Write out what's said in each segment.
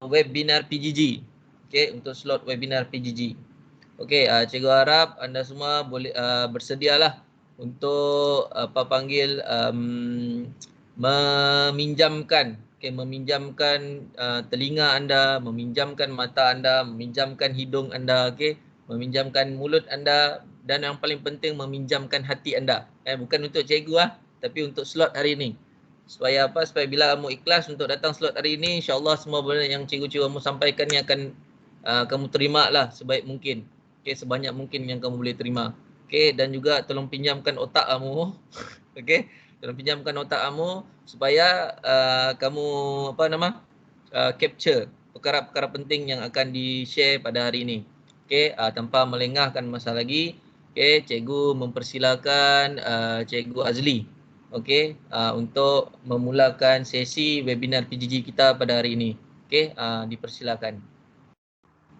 webinar PGG. Okey, untuk slot webinar PGG. Okey, cikgu harap anda semua boleh bersedialah untuk apa panggil meminjamkan telinga anda, meminjamkan mata anda, meminjamkan hidung anda, okey, meminjamkan mulut anda, dan yang paling penting meminjamkan hati anda. Bukan untuk cikgu tapi untuk slot hari ini. Supaya apa? Supaya bila kamu ikhlas untuk datang slot hari ini, insya-Allah semua benda yang cikgu-cikgu kamu sampaikan ni akan kamu terima lah sebaik mungkin. Okey, sebanyak mungkin yang kamu boleh terima. Okey, dan juga tolong pinjamkan otak kamu. Okey, tolong pinjamkan otak kamu supaya kamu capture perkara-perkara penting yang akan di-share pada hari ini. Okey, tanpa melengahkan masa lagi, okey, cikgu mempersilakan Cikgu Azli, okey, untuk memulakan sesi webinar PGG kita pada hari ini. Okey, dipersilakan.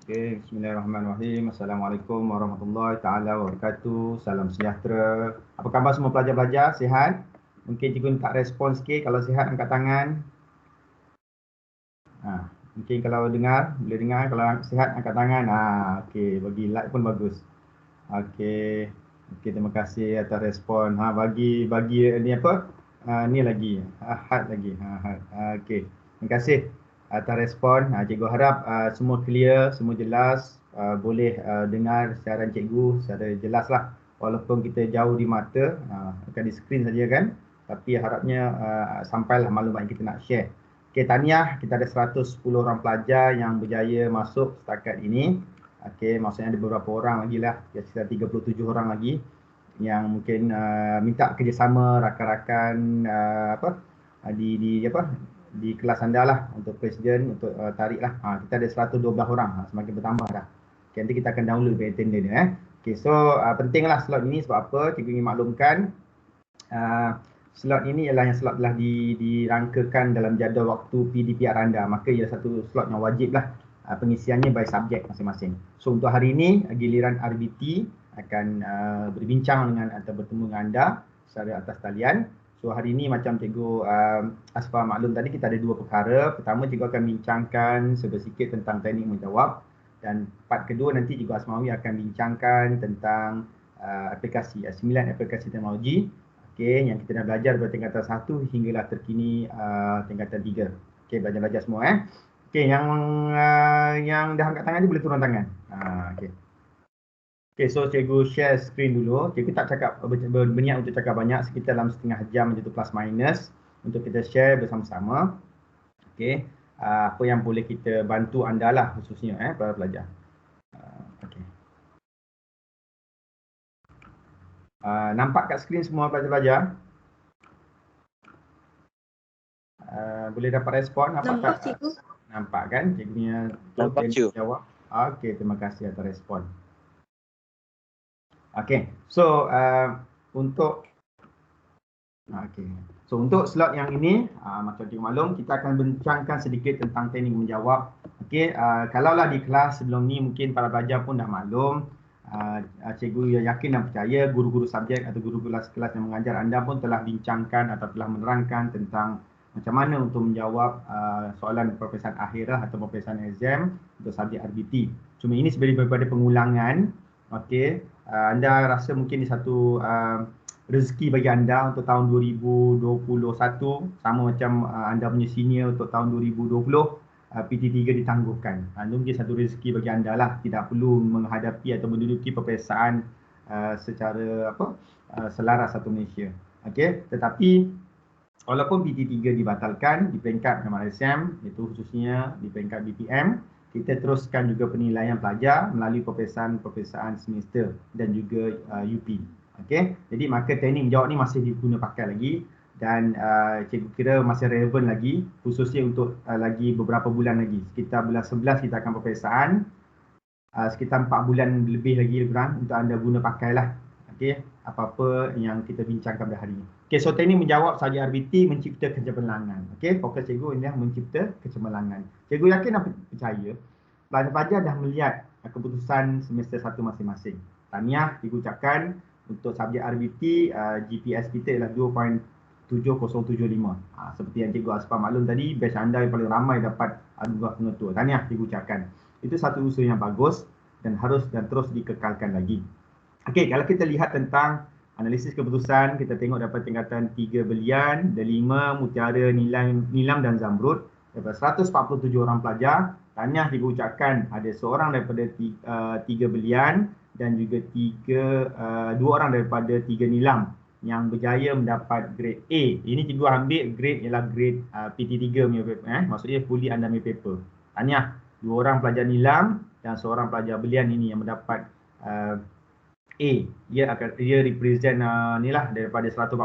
Okay, bismillahirrahmanirrahim. Assalamualaikum warahmatullahi taala wabarakatuh. Salam sejahtera. Apa khabar semua pelajar-pelajar? Sihat? Mungkin cikgu minta respon sikit. Kalau sihat angkat tangan. Mungkin kalau dengar, boleh dengar. Kalau sihat angkat tangan. Okey, bagi like pun bagus. Okey. Okey, terima kasih atas respon. Bagi ni apa? Ni lagi. Ahad lagi. Okey. Terima kasih atas respon. Cikgu harap semua clear, semua jelas, boleh dengar siaran cikgu secara jelas lah. Walaupun kita jauh di mata, akan di skrin saja kan, tapi harapnya sampailah maklumat yang kita nak share. Okey, tahniah, kita ada 110 orang pelajar yang berjaya masuk setakat ini. Okey, maksudnya ada beberapa orang lagi lah, sekitar 37 orang lagi yang mungkin minta kerjasama rakan-rakan di kelas anda lah untuk presiden, untuk tarik lah. Kita ada 112 orang, semakin bertambah dah. Okay, nanti kita akan download by attendant dia. Okay, so penting lah slot ini. Sebab apa? Cikgu ingin maklumkan slot ini ialah yang slot telah dirangkakan dalam jadual waktu PDPR anda. Maka ia satu slot yang wajib lah pengisiannya by subjek masing-masing. So untuk hari ini giliran RBT akan berbincang dengan atau bertemu dengan anda secara atas talian. So hari ini macam Cikgu Asfar maklum tadi, kita ada dua perkara. Pertama, Cikgu akan bincangkan sedikit tentang teknik menjawab, dan part kedua nanti Cikgu Asmawi akan bincangkan tentang aplikasi 9 aplikasi teknologi, okey, yang kita dah belajar dari tingkatan 1 hinggalah terkini tingkatan 3. Okey, belajar semua okey, yang dah angkat tangan ni boleh turun tangan. Okey. Okay, so cikgu share screen dulu. Cikgu tak cakap berniat untuk cakap banyak, sekitar dalam setengah jam macam tu plus minus untuk kita share bersama-sama. Okay, apa yang boleh kita bantu anda lah khususnya para pelajar. Okay. Nampak kat skrin semua pelajar-pelajar? Boleh dapat respon? Nampak cikgu. Nampak kan? Cikgu punya nampak cikgu. Jawab. Okay, terima kasih atas respon. Okay, so untuk slot yang ini, macam cikgu maklum, kita akan bincangkan sedikit tentang teknik menjawab. Okay, kalaulah di kelas sebelum ni mungkin para pelajar pun dah maklum, cikgu yakin dan percaya guru-guru subjek atau guru-guru kelas yang mengajar anda pun telah bincangkan atau telah menerangkan tentang macam mana untuk menjawab soalan peperiksaan akhir atau peperiksaan exam untuk subjek RBT. Cuma ini sebagai daripada pengulangan. Okey, anda rasa mungkin ini satu rezeki bagi anda untuk tahun 2021, sama macam anda punya senior untuk tahun 2020 PT3 ditangguhkan. Itu mungkin satu rezeki bagi anda lah, tidak perlu menghadapi atau menduduki peperiksaan secara selaras satu Malaysia. Okey, tetapi walaupun PT3 dibatalkan di peringkat MRSM, itu khususnya di peringkat BPM, kita teruskan juga penilaian pelajar melalui peperiksaan semester dan juga UP. Okey, jadi maka teknik menjawab ni masih diguna pakai lagi, dan cikgu kira masih relevan lagi, khususnya untuk lagi beberapa bulan lagi. Sekitar bulan 11 kita akan peperiksaan, sekitar 4 bulan lebih lagi kurang untuk anda guna pakailah. Okey, apa-apa yang kita bincangkan pada hari ini. Okey, so teknik menjawab sahaja RBT mencipta kecemerlangan. Okey, fokus cikgu ini mencipta kecemerlangan. Cikgu yakin dan percaya pelajar-pelajar dah melihat keputusan semester 1 masing-masing. Tahniah, cikgu ucapkan untuk subjek RBT GPS kita ialah 2.5 7075. Seperti yang Cikgu Asfar maklum tadi, batch anda yang paling ramai dapat anugerah pengetua. Tahniah Cikgu ucapkan. Itu satu usul yang bagus dan harus dan terus dikekalkan lagi. Okey, kalau kita lihat tentang analisis keputusan, kita tengok dapat tingkatan 3 belian, delima, mutiara, nilam dan zamrud. Daripada 147 orang pelajar, tahniah Cikgu ucapkan ada seorang daripada 3 belian dan juga 2 orang daripada 3 nilam yang berjaya mendapat grade A. Ini Cikgu ambil grade ialah grade PT3 punya paper, maksudnya fully under my paper. Tahniah 2 orang pelajar nilam dan seorang pelajar belian ini yang mendapat A. Dia represent ni lah daripada 147.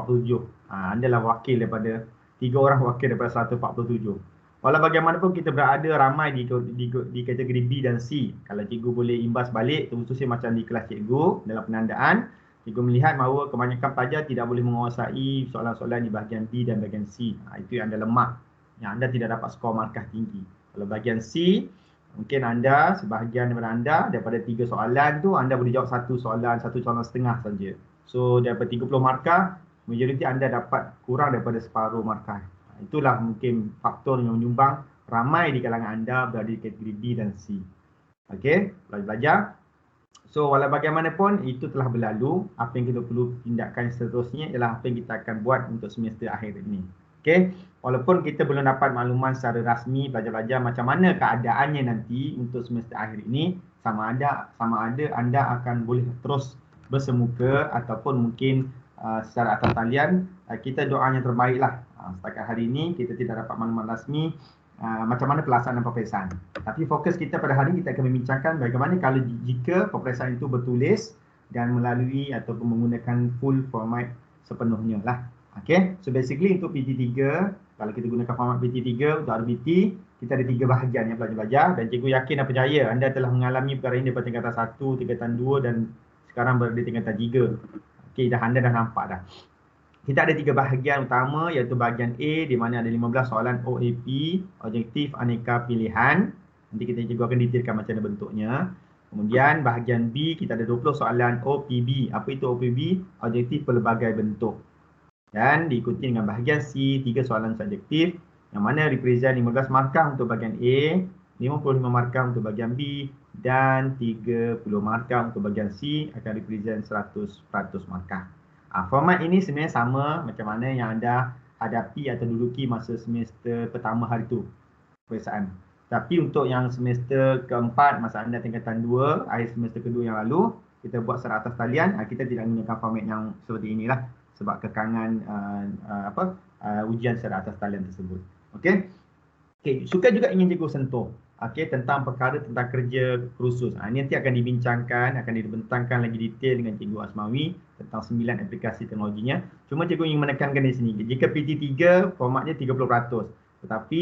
Anda lah wakil daripada 3 orang wakil daripada 147. Walau bagaimanapun kita berada ramai di kategori B dan C. Kalau Cikgu boleh imbas balik, khususnya macam di kelas Cikgu dalam penandaan, Cikgu melihat bahawa kebanyakan pelajar tidak boleh menguasai soalan-soalan di bahagian B dan bahagian C. Itu yang anda lemah. Yang anda tidak dapat skor markah tinggi. Kalau bahagian C, mungkin anda, sebahagian daripada anda, daripada 3 soalan tu, anda boleh jawab 1 soalan setengah saja. So, daripada 30 markah, majoriti anda dapat kurang daripada separuh markah. Itulah mungkin faktor yang menyumbang ramai di kalangan anda berada di kategori B dan C. Okey, belajar. So, walau bagaimanapun, itu telah berlalu. Apa yang kita perlu tindakan seterusnya ialah apa yang kita akan buat untuk semester akhir ini. Okey, walaupun kita belum dapat makluman secara rasmi pelajar-pelajar macam mana keadaannya nanti untuk semester akhir ini, sama ada anda akan boleh terus bersemuka ataupun mungkin secara atas talian. Kita doa yang terbaiklah. Setakat hari ini kita tidak dapat makluman rasmi macam mana pelaksanaan peperiksaan. Tapi fokus kita pada hari ini kita akan membincangkan bagaimana kalau jika peperiksaan itu bertulis dan melalui ataupun menggunakan full format sepenuhnya lah. Okay, so basically untuk PT3, kalau kita gunakan format PT3 untuk RBT, kita ada 3 bahagian yang pelajar-pelajar dan Cikgu yakin dan percaya anda telah mengalami perkara ini daripada tingkatan 1, tingkatan 2 dan sekarang berada di tingkatan 3. Okay, anda dah nampak dah. Kita ada 3 bahagian utama iaitu bahagian A di mana ada 15 soalan OAP, objektif aneka pilihan. Nanti kita juga akan detailkan macam mana bentuknya. Kemudian bahagian B kita ada 20 soalan OPB. Apa itu OPB? Objektif pelbagai bentuk. Dan diikuti dengan bahagian C, 3 soalan subjektif yang mana represent 15 markah untuk bahagian A, 55 markah untuk bahagian B dan 30 markah untuk bahagian C akan represent 100% markah. Format ini sebenarnya sama macam mana yang anda hadapi atau duduki masa semester pertama hari itu peperiksaan. Tapi untuk yang semester keempat masa anda tingkatan 2, akhir semester kedua yang lalu, kita buat secara atas talian, kita tidak menggunakan format yang seperti inilah sebab kekangan ujian secara atas talian tersebut. Okey. Okey, suka juga ingin Cikgu sentuh tentang perkara tentang kerja kursus. Ini nanti akan dibincangkan, akan dibentangkan lagi detail dengan Cikgu Asmawi tentang 9 aplikasi teknologinya. Cuma Cikgu ingin menekankan di sini, jika PT3 formatnya 30%. Tetapi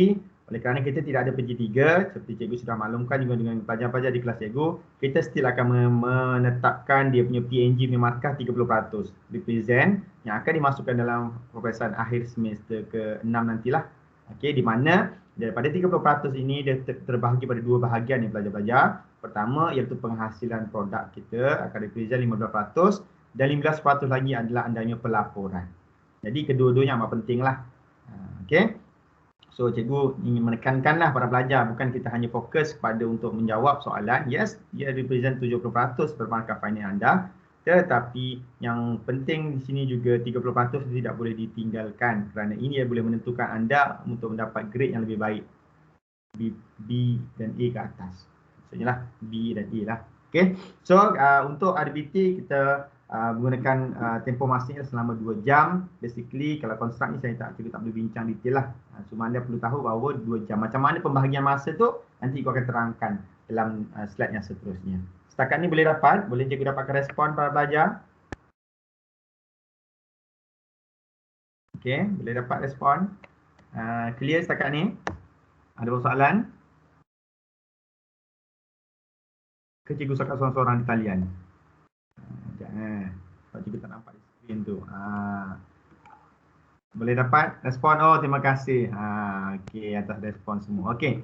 oleh kerana kita tidak ada PT3, seperti Cikgu sudah maklumkan juga dengan pelajar-pelajar di kelas Cikgu, kita still akan menetapkan dia punya PNG punya markah 30%. Represent yang akan dimasukkan dalam peperiksaan akhir semester ke-6 nantilah. Okey, di mana daripada 30% ini dia terbahagi pada 2 bahagian yang pelajar-pelajar. Pertama iaitu penghasilan produk kita akan represent 15% dan 15% lagi adalah andanya pelaporan. Jadi kedua-duanya amat pentinglah. Okey. So Cikgu ingin menekankanlah para pelajar, bukan kita hanya fokus pada untuk menjawab soalan. Yes, dia represent 70% markah final anda. Tetapi yang penting di sini juga 30% tidak boleh ditinggalkan kerana ini boleh menentukan anda untuk mendapat grade yang lebih baik. B dan A ke atas. Maksudnya lah B dan A lah. Okay. So untuk RBT kita menggunakan tempoh masanya selama 2 jam. Basically kalau konstruk ni saya tak boleh bincang detail lah. Cuma anda perlu tahu bahawa 2 jam. Macam mana pembahagian masa tu nanti aku akan terangkan dalam slide yang seterusnya. Setakat ni boleh Cikgu dapatkan respon para pelajar? Okey, boleh dapat respon? Clear setakat ni? Ada persoalan? Ke Cikgu cakap seorang-seorang di talian? Sekejap sebab Cikgu tak nampak di skrin tu. Boleh dapat respon? Oh, terima kasih. Okey, atas respon semua. Okey.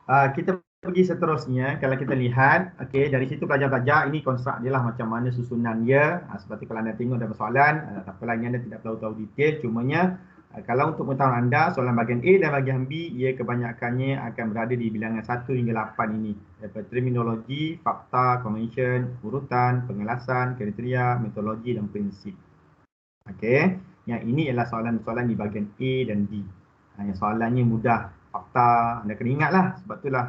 Kita pergi seterusnya, kalau kita lihat, okey, dari situ pelajar-pelajar ini konstruk dia lah macam mana susunan dia. Seperti kalau anda tengok dalam soalan, tak apalah ini anda tidak perlu tahu detail, cumanya kalau untuk pengetahuan anda, soalan bahagian A dan bahagian B, ia kebanyakannya akan berada di bilangan 1 hingga 8 ini. Daripada terminologi, fakta, convention, urutan, pengelasan, kriteria, metodologi dan prinsip. Okey, yang ini ialah soalan-soalan di bahagian A dan B. Yang soalannya mudah, fakta, anda kena ingatlah, sebab itulah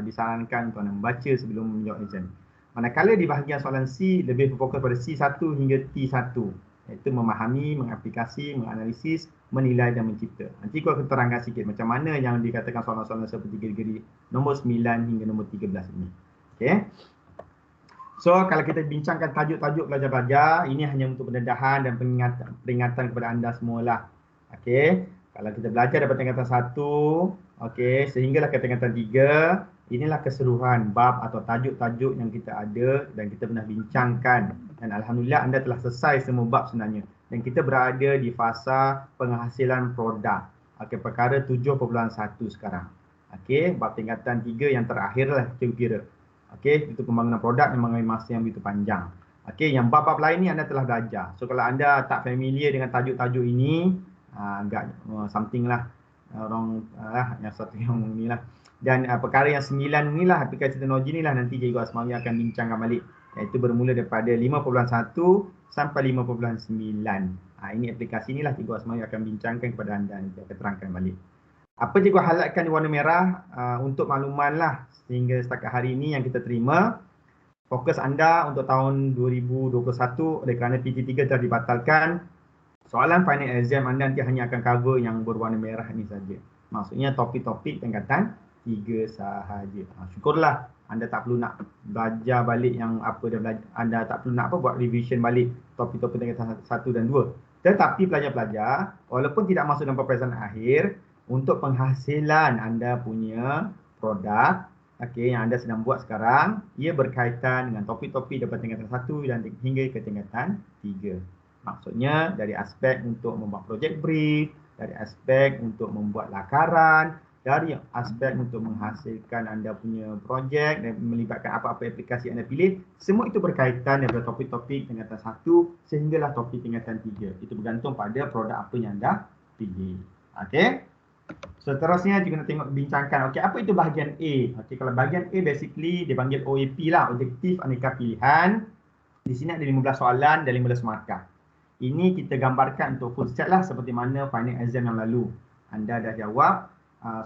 disarankan untuk anda membaca sebelum menjawab exam. Manakala di bahagian soalan C lebih berfokus pada C1 hingga T1, iaitu memahami, mengaplikasi, menganalisis, menilai dan mencipta. Nanti aku akan terangkan sikit macam mana yang dikatakan soalan-soalan seperti kategori nombor 9 hingga nombor 13 ini. Okey. So, kalau kita bincangkan tajuk-tajuk pelajar-pelajar, ini hanya untuk pendedahan dan peringatan kepada anda semualah. Okey. Kalau kita belajar dapat tingkatan 1, okey, sehinggalah ke tingkatan 3, inilah keseluruhan bab atau tajuk-tajuk yang kita ada dan kita pernah bincangkan. Dan alhamdulillah anda telah selesai semua bab sebenarnya. Dan kita berada di fasa penghasilan produk. Okey, perkara 7.1 sekarang. Okey, bab tingkatan 3 yang terakhirlah kita kira. Okey, itu pembangunan produk yang mengambil masa yang begitu panjang. Okey, yang bab-bab lain ni anda telah belajar. So kalau anda tak familiar dengan tajuk-tajuk ini, agak something lah orang yang satu yang ni lah. Dan perkara yang 9 ni lah, aplikasi teknologi ni lah nanti Cikgu Asmawi akan bincangkan balik, iaitu bermula daripada 5.1 sampai 5.9. Ini aplikasi ni lah Cikgu Asmawi akan bincangkan kepada anda, nanti akan terangkan balik. Apa Cikgu highlightkan di warna merah untuk makluman lah sehingga setakat hari ini yang kita terima. Fokus anda untuk tahun 2021 oleh kerana PT3 telah dibatalkan, soalan final exam anda nanti hanya akan cover yang berwarna merah ni saja. Maksudnya topik-topik tingkatan 3 sahaja. Syukurlah anda tak perlu nak belajar balik yang apa dah belajar, anda tak perlu nak buat revision balik topik-topik tingkatan 1 dan 2. Tetapi pelajar-pelajar, walaupun tidak masuk dalam peperiksaan akhir, untuk penghasilan anda punya produk, okey, yang anda sedang buat sekarang, ia berkaitan dengan topik-topik daripada tingkatan 1 dan hingga ke tingkatan 3. Maksudnya dari aspek untuk membuat project brief, dari aspek untuk membuat lakaran, dari aspek untuk menghasilkan anda punya projek dan melibatkan apa-apa aplikasi anda pilih, semua itu berkaitan daripada topik-topik tingkatan 1 sehinggalah topik tingkatan 3. Itu bergantung pada produk apa yang anda pilih. Okey. Seterusnya juga nak tengok bincangkan, okey, apa itu bahagian A? Okey, kalau bahagian A basically dipanggil OAP lah, objektif aneka pilihan. Di sini ada 15 soalan dan 15 markah. Ini kita gambarkan untuk full set lah seperti mana final exam yang lalu. Anda dah jawab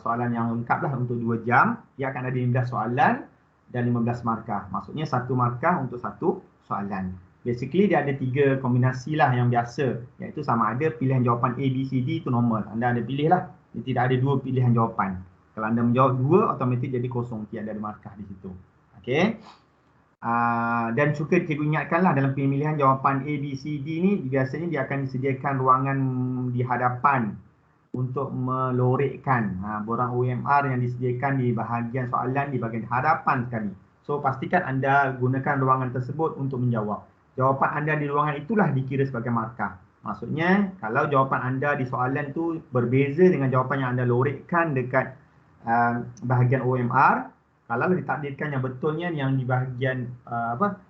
soalan yang lengkap lah untuk 2 jam. Ia akan ada 15 soalan dan 15 markah. Maksudnya 1 markah untuk 1 soalan. Basically dia ada 3 kombinasi lah yang biasa. Iaitu sama ada pilihan jawapan A, B, C, D itu normal. Anda ada pilih lah. Tidak ada 2 pilihan jawapan. Kalau anda menjawab 2, automatik jadi kosong. Tidak ada markah di situ. Okey. Dan juga cikgu ingatkanlah dalam pemilihan jawapan A, B, C, D ni biasanya dia akan disediakan ruangan di hadapan untuk melorikkan borang OMR yang disediakan di bahagian soalan di bahagian hadapan sekali. So pastikan anda gunakan ruangan tersebut untuk menjawab. Jawapan anda di ruangan itulah dikira sebagai markah. Maksudnya kalau jawapan anda di soalan tu berbeza dengan jawapan yang anda lorikkan dekat bahagian OMR, kalau ditakdirkan yang betulnya yang di bahagian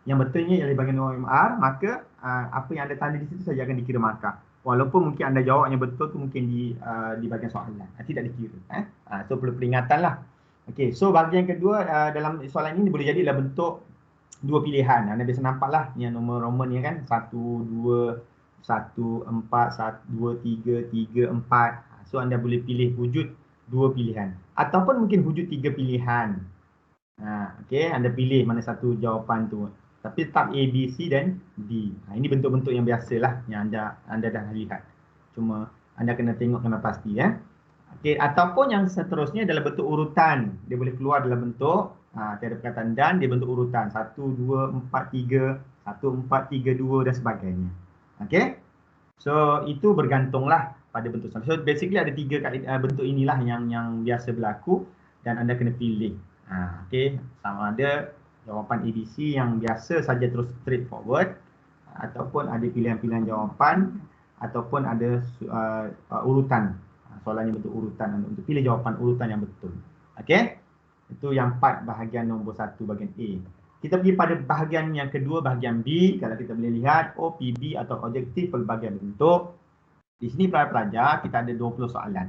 yang betulnya yang di bahagian OMR, maka apa yang anda tanda di situ saja akan dikira markah. Walaupun mungkin anda jawab yang betul tu mungkin di bahagian soalan, tidak dikira. So perlu peringatan lah. Okey, so bahagian kedua dalam soalan ini boleh jadi dalam bentuk 2 pilihan. Anda biasa nampak lah yang nombor Roman ni kan, 1, 2, 1, 4, 2, 3, 3, 4. So anda boleh pilih wujud 2 pilihan. Ataupun mungkin wujud 3 pilihan. Okey, anda pilih mana satu jawapan tu. Tapi tetap A, B, C dan D. Ini bentuk-bentuk yang biasalah yang anda dah lihat. Cuma anda kena tengok kena pasti ya. Okey, ataupun yang seterusnya dalam bentuk urutan. Dia boleh keluar dalam bentuk tiada perkataan dan dia bentuk urutan 1, 2, 4, 3, 1, 4, 3, 2 dan sebagainya. Okey. So itu bergantunglah pada bentuk soalan. So basically ada 3 bentuk inilah yang biasa berlaku dan anda kena pilih. Okey, sama ada jawapan ABC yang biasa saja terus straight forward, ataupun ada pilihan-pilihan jawapan, ataupun ada urutan. Soalannya bentuk urutan untuk pilih jawapan urutan yang betul. Okey. Itu yang part bahagian nombor 1 bahagian A. Kita pergi pada bahagian yang kedua, bahagian B. Kalau kita boleh lihat OPB atau objektif pelbagai bentuk. Di sini pelajar-pelajar kita ada 20 soalan.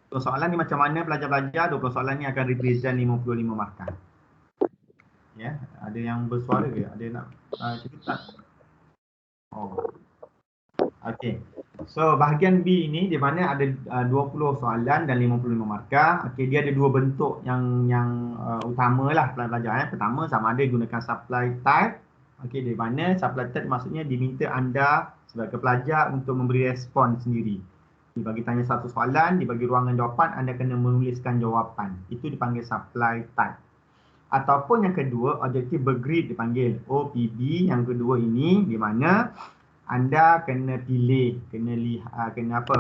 20 soalan ni macam mana pelajar-pelajar? 20 soalan ni akan represent 55 markah. Ya, ada yang bersuara ke? Ada nak cerita tak? Oh. Okey. So bahagian B ini di mana ada 20 soalan dan 55 markah. Okey, dia ada dua bentuk yang utamalah pelajar-pelajar. Pertama, sama ada gunakan supply type. Okey, di mana supply type maksudnya diminta anda sebagai pelajar untuk memberi respon sendiri. Dibagi tanya satu soalan, dibagi ruangan jawapan, anda kena menuliskan jawapan. Itu dipanggil supply type. Ataupun yang kedua, objektif bergrid dipanggil OPB. Yang kedua ini di mana anda kena pilih, kena apa?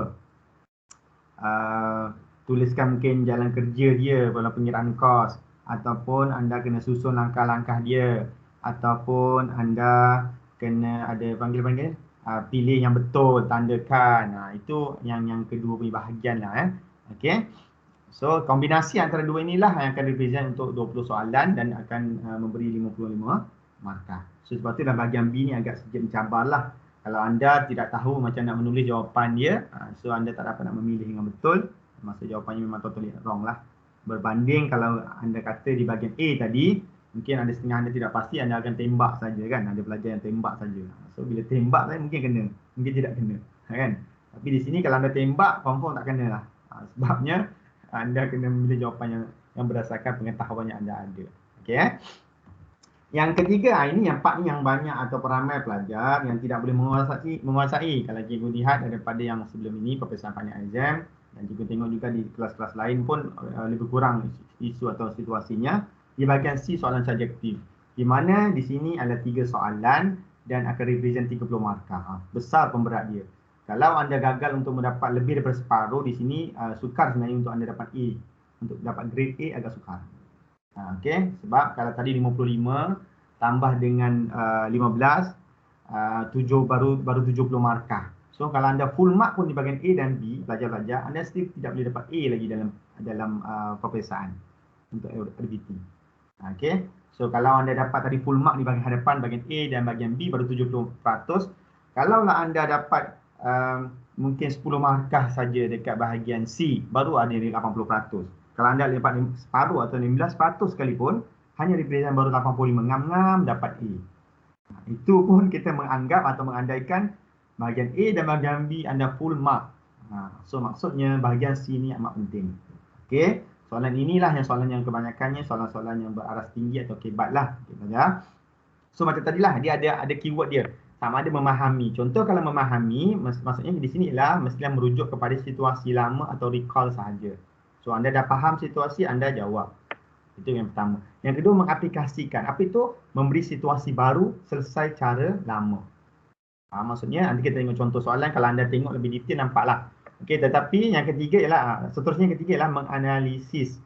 Tuliskan mungkin jalan kerja dia dalam pengiraan kos, ataupun anda kena susun langkah-langkah dia, ataupun anda kena ada panggil pilih yang betul, tandakan. Itu yang kedua punya bahagian lah. Okey. So kombinasi antara dua inilah yang akan represent untuk 20 soalan dan akan memberi 55 markah. So sebab tu dalam bahagian B ni agak sedikit mencabar lah. Kalau anda tidak tahu macam nak menulis jawapan dia, so anda tak dapat nak memilih dengan betul, masa jawapannya memang totally wrong lah. Berbanding kalau anda kata di bahagian A tadi, mungkin ada setengah anda tidak pasti, anda akan tembak saja kan. Ada pelajar yang tembak saja. So bila tembak tadi mungkin kena, mungkin tidak kena kan. Tapi di sini kalau anda tembak, confirm tak kena lah. Sebabnya anda kena memilih jawapan yang berdasarkan pengetahuan yang anda ada. Okey. Yang ketiga, ini yang part ni yang banyak atau ramai pelajar yang tidak boleh menguasai. Kalau cikgu lihat daripada yang sebelum ini, peperiksaan final exam, dan cikgu tengok juga di kelas-kelas lain pun lebih kurang isu atau situasinya. Di bahagian C, soalan subjektif. Di mana di sini ada 3 soalan dan akan represent 30 markah. Besar pemberat dia. Kalau anda gagal untuk mendapat lebih daripada separuh, di sini sukar sebenarnya untuk anda dapat A. Untuk dapat grade A agak sukar. Okey, sebab kalau tadi 55 tambah dengan 15, 7 baru 70 markah. So kalau anda full mark pun di bahagian A dan B, pelajar-pelajar, anda still tidak boleh dapat A lagi dalam peperiksaan untuk RBT. Okey, so kalau anda dapat tadi full mark di bahagian hadapan, bahagian A dan bahagian B baru 70%. Kalaulah anda dapat mungkin 10 markah saja dekat bahagian C, baru ada 80%. Kalau anda dapat separuh atau 15% sekalipun, hanya represent baru 85, ngam-ngam dapat A. Itu pun kita menganggap atau mengandaikan bahagian A dan bahagian B anda full mark. So maksudnya bahagian C ni amat penting. Okey, soalan inilah yang soalan yang kebanyakannya soalan-soalan yang beraras tinggi atau kebat lah. So macam tadilah, dia ada keyword dia. Sama ada memahami. Contoh kalau memahami, maksudnya di sini ialah mestilah merujuk kepada situasi lama atau recall sahaja. So anda dah faham situasi, anda jawab. Itu yang pertama. Yang kedua, mengaplikasikan. Apa itu? Memberi situasi baru selesai cara lama. Maksudnya nanti kita tengok contoh soalan. Kalau anda tengok lebih detail, nampaklah. Okey, tetapi yang ketiga ialah, seterusnya yang ketiga ialah menganalisis.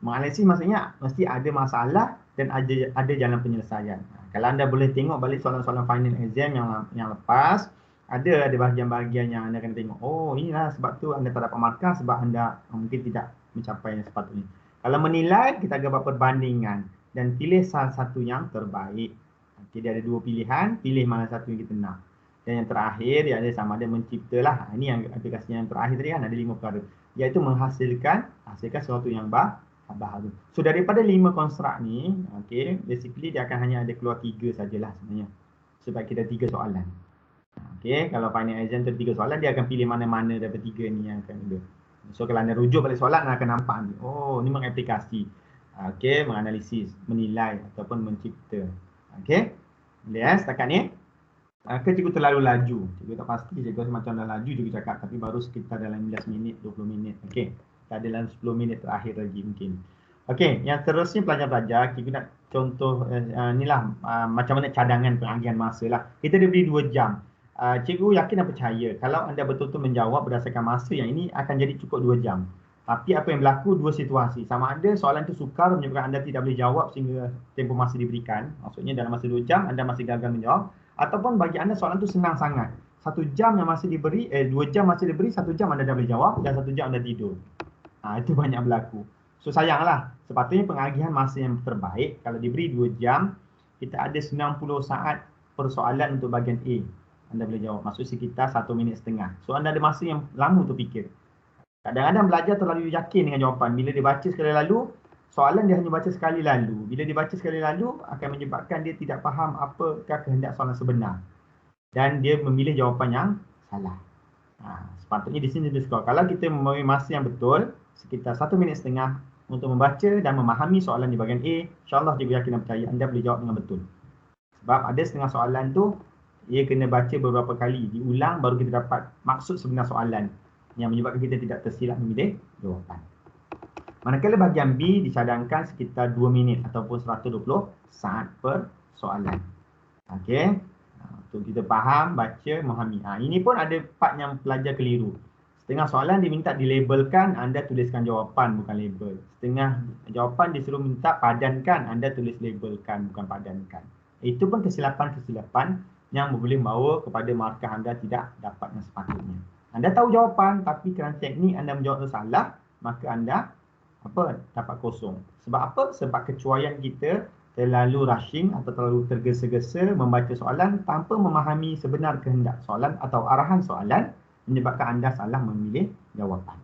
Menganalisis maksudnya mesti ada masalah dan ada jalan penyelesaian. Kalau anda boleh tengok balik soalan-soalan final exam yang lepas, ada bahagian-bahagian yang anda kena tengok. Oh, inilah sebab tu anda tak dapat markah, sebab anda mungkin tidak mencapai yang sepatutnya. Kalau menilai, kita akan buat perbandingan dan pilih salah satu yang terbaik. Okay, dia ada 2 pilihan, pilih mana satu yang kita nak. Dan yang terakhir, dia ada sama ada menciptalah. Ini yang aplikasi yang terakhir tadi kan, ada 5 perkara. Iaitu menghasilkan sesuatu yang baru. So daripada 5 konstruk ni, okay, basically dia akan hanya ada keluar 3 sajalah sebenarnya. Sebab kita 3 soalan. Okay, kalau final exam tu 3 soalan, dia akan pilih mana-mana daripada 3 ni yang akan ada. So kalau anda rujuk balik soalan, anda akan nampak ni. Oh, ni mengaplikasi. Okey, menganalisis, menilai ataupun mencipta. Okey. Boleh setakat ni? Ke cikgu terlalu laju? Cikgu tak pasti, cikgu macam dah laju cikgu cakap, tapi baru sekitar dalam 15 minit, 20 minit. Okey. Kita ada dalam 10 minit terakhir lagi mungkin. Okey, yang terusnya pelajar-pelajar, cikgu nak contoh inilah macam mana cadangan pengagihan masa lah. Kita diberi 2 jam. Cikgu yakin dan percaya kalau anda betul-betul menjawab berdasarkan masa yang ini akan jadi cukup 2 jam. Tapi apa yang berlaku, 2 situasi. Sama ada soalan itu sukar menyebabkan anda tidak boleh jawab sehingga tempoh masa diberikan. Maksudnya dalam masa 2 jam anda masih gagal menjawab. Ataupun bagi anda soalan itu senang sangat. 1 jam yang masih diberi, 2 jam masih diberi, 1 jam anda dah boleh jawab dan 1 jam anda tidur. Itu banyak berlaku. So sayanglah, sepatutnya pengagihan masa yang terbaik kalau diberi 2 jam, kita ada 90 saat persoalan untuk bahagian A. Anda boleh jawab, maksud sekitar 1 minit setengah. So anda ada masa yang lama untuk fikir. Kadang-kadang belajar terlalu yakin dengan jawapan. Bila dia baca sekali lalu, soalan dia hanya baca sekali lalu. Bila dia baca sekali lalu, akan menyebabkan dia tidak faham apakah kehendak soalan sebenar. Dan dia memilih jawapan yang salah. Sepatutnya di sini dia skor. Kalau kita memberi masa yang betul, sekitar 1 minit setengah untuk membaca dan memahami soalan di bahagian A, insyaAllah cikgu yakin dan percaya anda boleh jawab dengan betul. Sebab ada setengah soalan tu, ia kena baca beberapa kali, diulang baru kita dapat maksud sebenar soalan yang menyebabkan kita tidak tersilap memilih jawapan. Manakala bahagian B dicadangkan sekitar 2 minit ataupun 120 saat per soalan. Okey. Untuk kita faham, baca, memahami. Ini pun ada part yang pelajar keliru. Setengah soalan diminta dilabelkan, anda tuliskan jawapan bukan label. Setengah jawapan disuruh minta padankan, anda tulis labelkan bukan padankan. Itu pun kesilapan-kesilapan yang boleh membawa kepada markah anda tidak dapat yang sepatutnya. Anda tahu jawapan tapi kerana teknik anda menjawab salah, maka anda dapat kosong. Sebab apa? Sebab kecuaian kita terlalu rushing atau terlalu tergesa-gesa membaca soalan tanpa memahami sebenar kehendak soalan atau arahan soalan, menyebabkan anda salah memilih jawapan.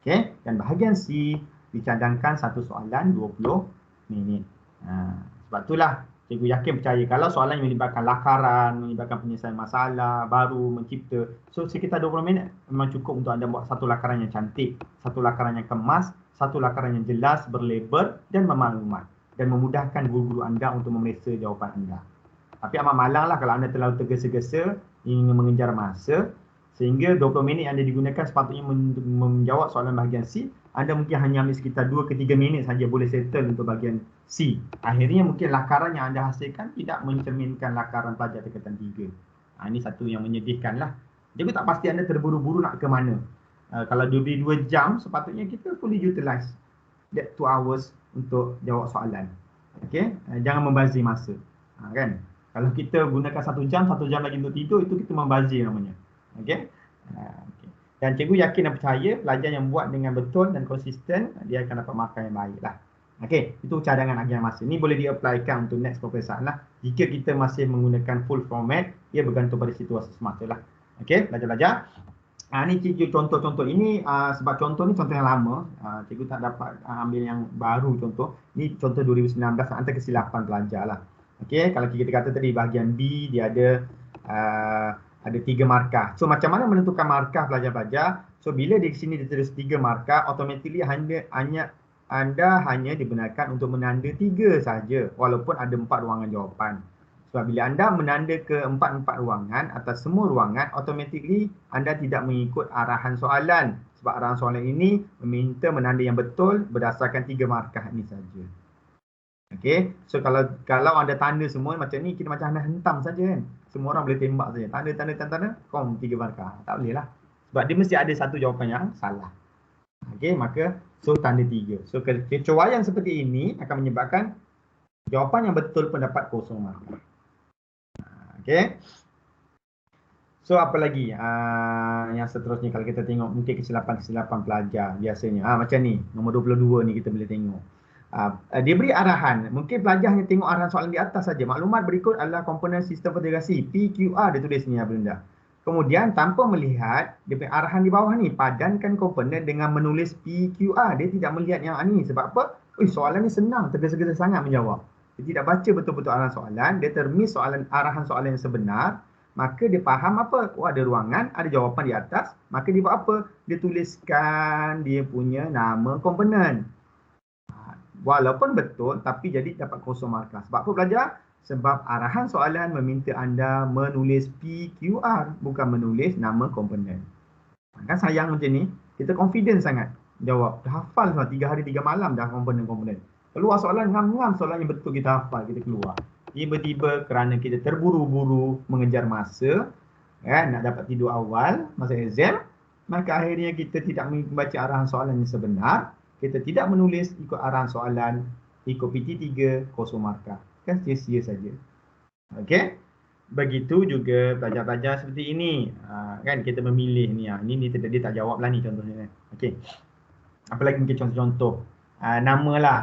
Okey, dan bahagian C dicadangkan satu soalan 20 minit. Sebab itulah cikgu yakin percaya kalau soalan yang melibatkan lakaran, melibatkan penyelesaian masalah baru, mencipta, so sekitar 20 minit memang cukup untuk anda buat satu lakaran yang cantik, satu lakaran yang kemas, satu lakaran yang jelas, berlabel dan bermaklumat dan memudahkan guru-guru anda untuk memeriksa jawapan anda. Tapi amat malanglah kalau anda terlalu tergesa-gesa ingin mengejar masa sehingga 20 minit yang anda digunakan sepatutnya menjawab soalan bahagian C, anda mungkin hanya ambil sekitar 2 ke 3 minit saja boleh settle untuk bahagian C. Akhirnya mungkin lakaran yang anda hasilkan tidak mencerminkan lakaran pelajar tingkatan 3. Ini satu yang menyedihkan lah. Jadi tak pasti anda terburu-buru nak ke mana. Kalau diberi 2 jam, sepatutnya kita fully utilize that 2 hours untuk jawab soalan. Okay? Jangan membazir masa. Kan? Kalau kita gunakan 1 jam lagi untuk tidur, itu kita membazir namanya. Okay? Dan cikgu yakin dan percaya pelajar yang buat dengan betul dan konsisten, dia akan dapat markah yang baik lah. Okey, itu cadangan agian masa. Ini boleh di-applykan untuk next peperiksaan lah. Jika kita masih menggunakan full format, ia bergantung pada situasi semata lah. Okey, belajar-belajar. Ini cikgu contoh-contoh ini sebab contoh ni contoh yang lama. Cikgu tak dapat ambil yang baru contoh. Ini contoh 2019 antara kesilapan pelajar lah. Okey, kalau kita kata tadi bahagian B dia ada 3 markah. So macam mana menentukan markah pelajar-pelajar? So bila di sini ditulis 3 markah, automatically anda hanya dibenarkan untuk menanda 3 saja walaupun ada 4 ruangan jawapan. Sebab bila anda menanda ke 4 ruangan atas semua ruangan, automatically anda tidak mengikut arahan soalan. Sebab arahan soalan ini meminta menanda yang betul berdasarkan 3 markah ini saja. Okey, so kalau anda tanda semua macam ni, kita macam anda hentam saja kan. Semua orang boleh tembak saja. Tanda, kom 3 markah. Tak boleh lah. Sebab dia mesti ada satu jawapan yang salah. Okey, maka so tanda 3. So kecuaian seperti ini akan menyebabkan jawapan yang betul pun dapat 0 markah. Okey. So apa lagi? Yang seterusnya kalau kita tengok mungkin kesilapan-kesilapan pelajar biasanya. Macam ni, nombor 22 ni kita boleh tengok. Dia beri arahan. Mungkin pelajar hanya tengok arahan soalan di atas saja. Maklumat berikut adalah komponen sistem integrasi PQR, dia tulis ni Benda. Kemudian tanpa melihat dia punya arahan di bawah ni, padankan komponen dengan menulis PQR. Dia tidak melihat yang ni. Sebab apa? Soalan ni senang, tergesa-gesa sangat menjawab. Dia tidak baca betul-betul arahan soalan, dia termiss arahan soalan yang sebenar. Maka dia faham apa? Ada ruangan, ada jawapan di atas. Maka dia buat apa? Dia tuliskan dia punya nama komponen. Walaupun betul, tapi jadi dapat 0 markah. Sebab apa pelajar? Sebab arahan soalan meminta anda menulis PQR, bukan menulis nama komponen. Kan sayang macam ni, kita confident sangat jawab. Dah hafal semua, 3 hari 3 malam dah komponen-komponen. Keluar soalan, ngam-ngam soalan yang betul kita hafal, kita keluar. Tiba-tiba kerana kita terburu-buru mengejar masa, nak dapat tidur awal masa exam, maka akhirnya kita tidak membaca arahan soalan yang sebenar. Kita tidak menulis ikut arahan soalan, ikut PT3, 0 markah. Kan sia-sia saja. Okey. Begitu juga pelajar-pelajar seperti ini. Kan kita memilih ni. Ini dia tak jawab lah ni contohnya. Okey. Apa lagi mungkin contoh-contoh. nama lah.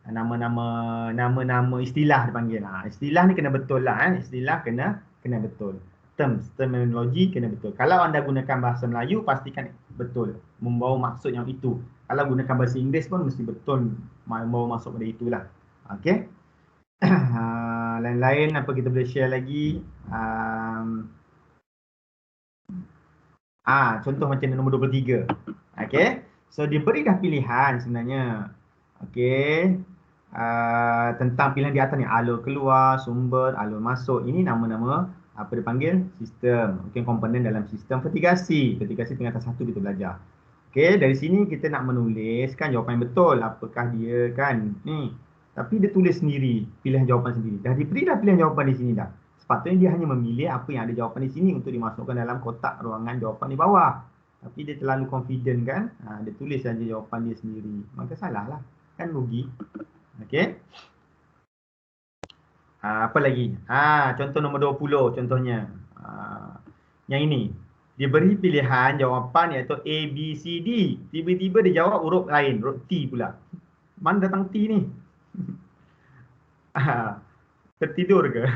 Nama-nama istilah dipanggil. Istilah ni kena betul lah. Istilah kena betul. Terminologi kena betul. Kalau anda gunakan bahasa Melayu, pastikan betul. Membawa maksud yang itu. Kalau gunakan bahasa Inggeris pun mesti betul membawa maksud pada itulah. Okey. Lain-lain apa kita boleh share lagi? Contoh macam nombor 23. Okey. So diberi dah pilihan sebenarnya. Okey. Tentang pilihan di atas ni, alur keluar, sumber, alur masuk. Ini nama-nama apa dipanggil? Sistem. Mungkin komponen dalam sistem vertigasi. Vertigasi tingkatan 1 kita belajar. Okey, dari sini kita nak menuliskan jawapan yang betul. Apakah dia kan? Ni. Tapi dia tulis sendiri, pilihan jawapan sendiri. Dah diberi dah pilihan jawapan di sini dah. Sepatutnya dia hanya memilih apa yang ada jawapan di sini untuk dimasukkan dalam kotak ruangan jawapan di bawah. Tapi dia terlalu confident kan? Dia tulis saja jawapan dia sendiri. Maka salah lah. Kan rugi. Okey. Apa lagi? Contoh nombor 20 contohnya. Yang ini. Diberi pilihan jawapan iaitu A, B, C, D. Tiba-tiba dia jawab huruf lain, huruf T pula. Mana datang T ni? Tertidur ke?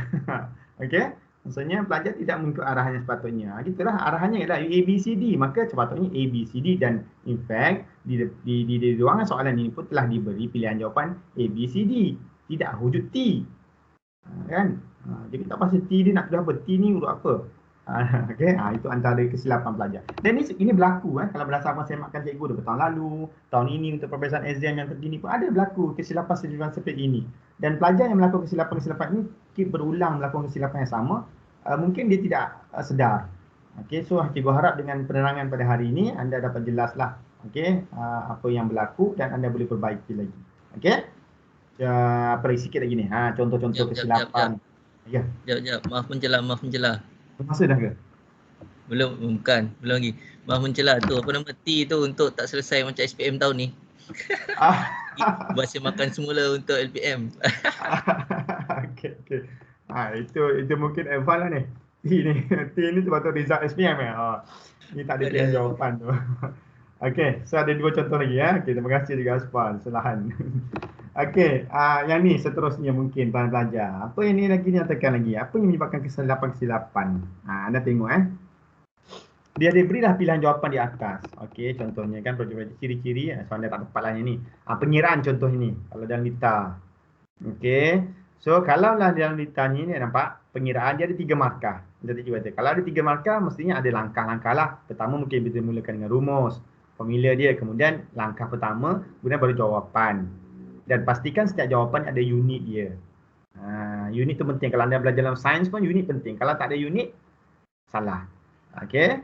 Okey. Maksudnya pelajar tidak mengikut arahannya sepatutnya. Gitulah arahannya ialah A, B, C, D. Maka sepatutnya A, B, C, D. Dan in fact, di ruangan soalan ini pun telah diberi pilihan jawapan A, B, C, D. Tidak wujud T. Kan? Jadi tak pasal T dia nak tulis apa. T ni huruf apa? Okey, itu antara kesilapan pelajar. Dan ini berlaku kalau berdasarkan semakan cikgu bertahun lalu, tahun ini untuk peperiksaan exam yang terkini pun ada berlaku kesilapan seperti ini. Dan pelajar yang melakukan kesilapan-kesilapan ini berulang melakukan kesilapan yang sama, mungkin dia tidak sedar. Okey, so cikgu harap dengan penerangan pada hari ini anda dapat jelaslah apa yang berlaku dan anda boleh perbaiki lagi. Okey. Apa lagi sikit lagi ni? Contoh-contoh kesilapan. Ya. Jap. Maaf mencelah. Masa dah ke? Belum lagi. Maaf mencelah tu. Apa nama T tu untuk tak selesai macam SPM tahun ni. Bahasa makan semula untuk LPM. Okey. Itu mungkin advance lah ni. T ni sebab tu result SPM ni tak ada pilihan jawapan tu. Okey, so ada 2 contoh lagi ya. Okey, terima kasih juga Asfal, selahan. Okey, yang ni seterusnya mungkin pelajar. Apa yang ni lagi nyatakan lagi? Apa yang menyebabkan kesilapan-kesilapan? Anda tengok Dia diberilah pilihan jawapan di atas. Okey, contohnya kan projek-projek ciri-ciri, so anda tak tepat lah yang ni. Pengiraan contoh ini kalau dalam dita. Okey. So kalau lah dalam dita ni nampak pengiraan dia ada 3 markah. Kalau ada 3 markah mestinya ada langkah-langkah lah. Pertama mungkin kita mulakan dengan rumus, formula dia, kemudian langkah pertama, kemudian baru jawapan. Dan pastikan setiap jawapan ada unit dia. Unit tu penting. Kalau anda belajar dalam sains pun unit penting. Kalau tak ada unit, salah. Okey.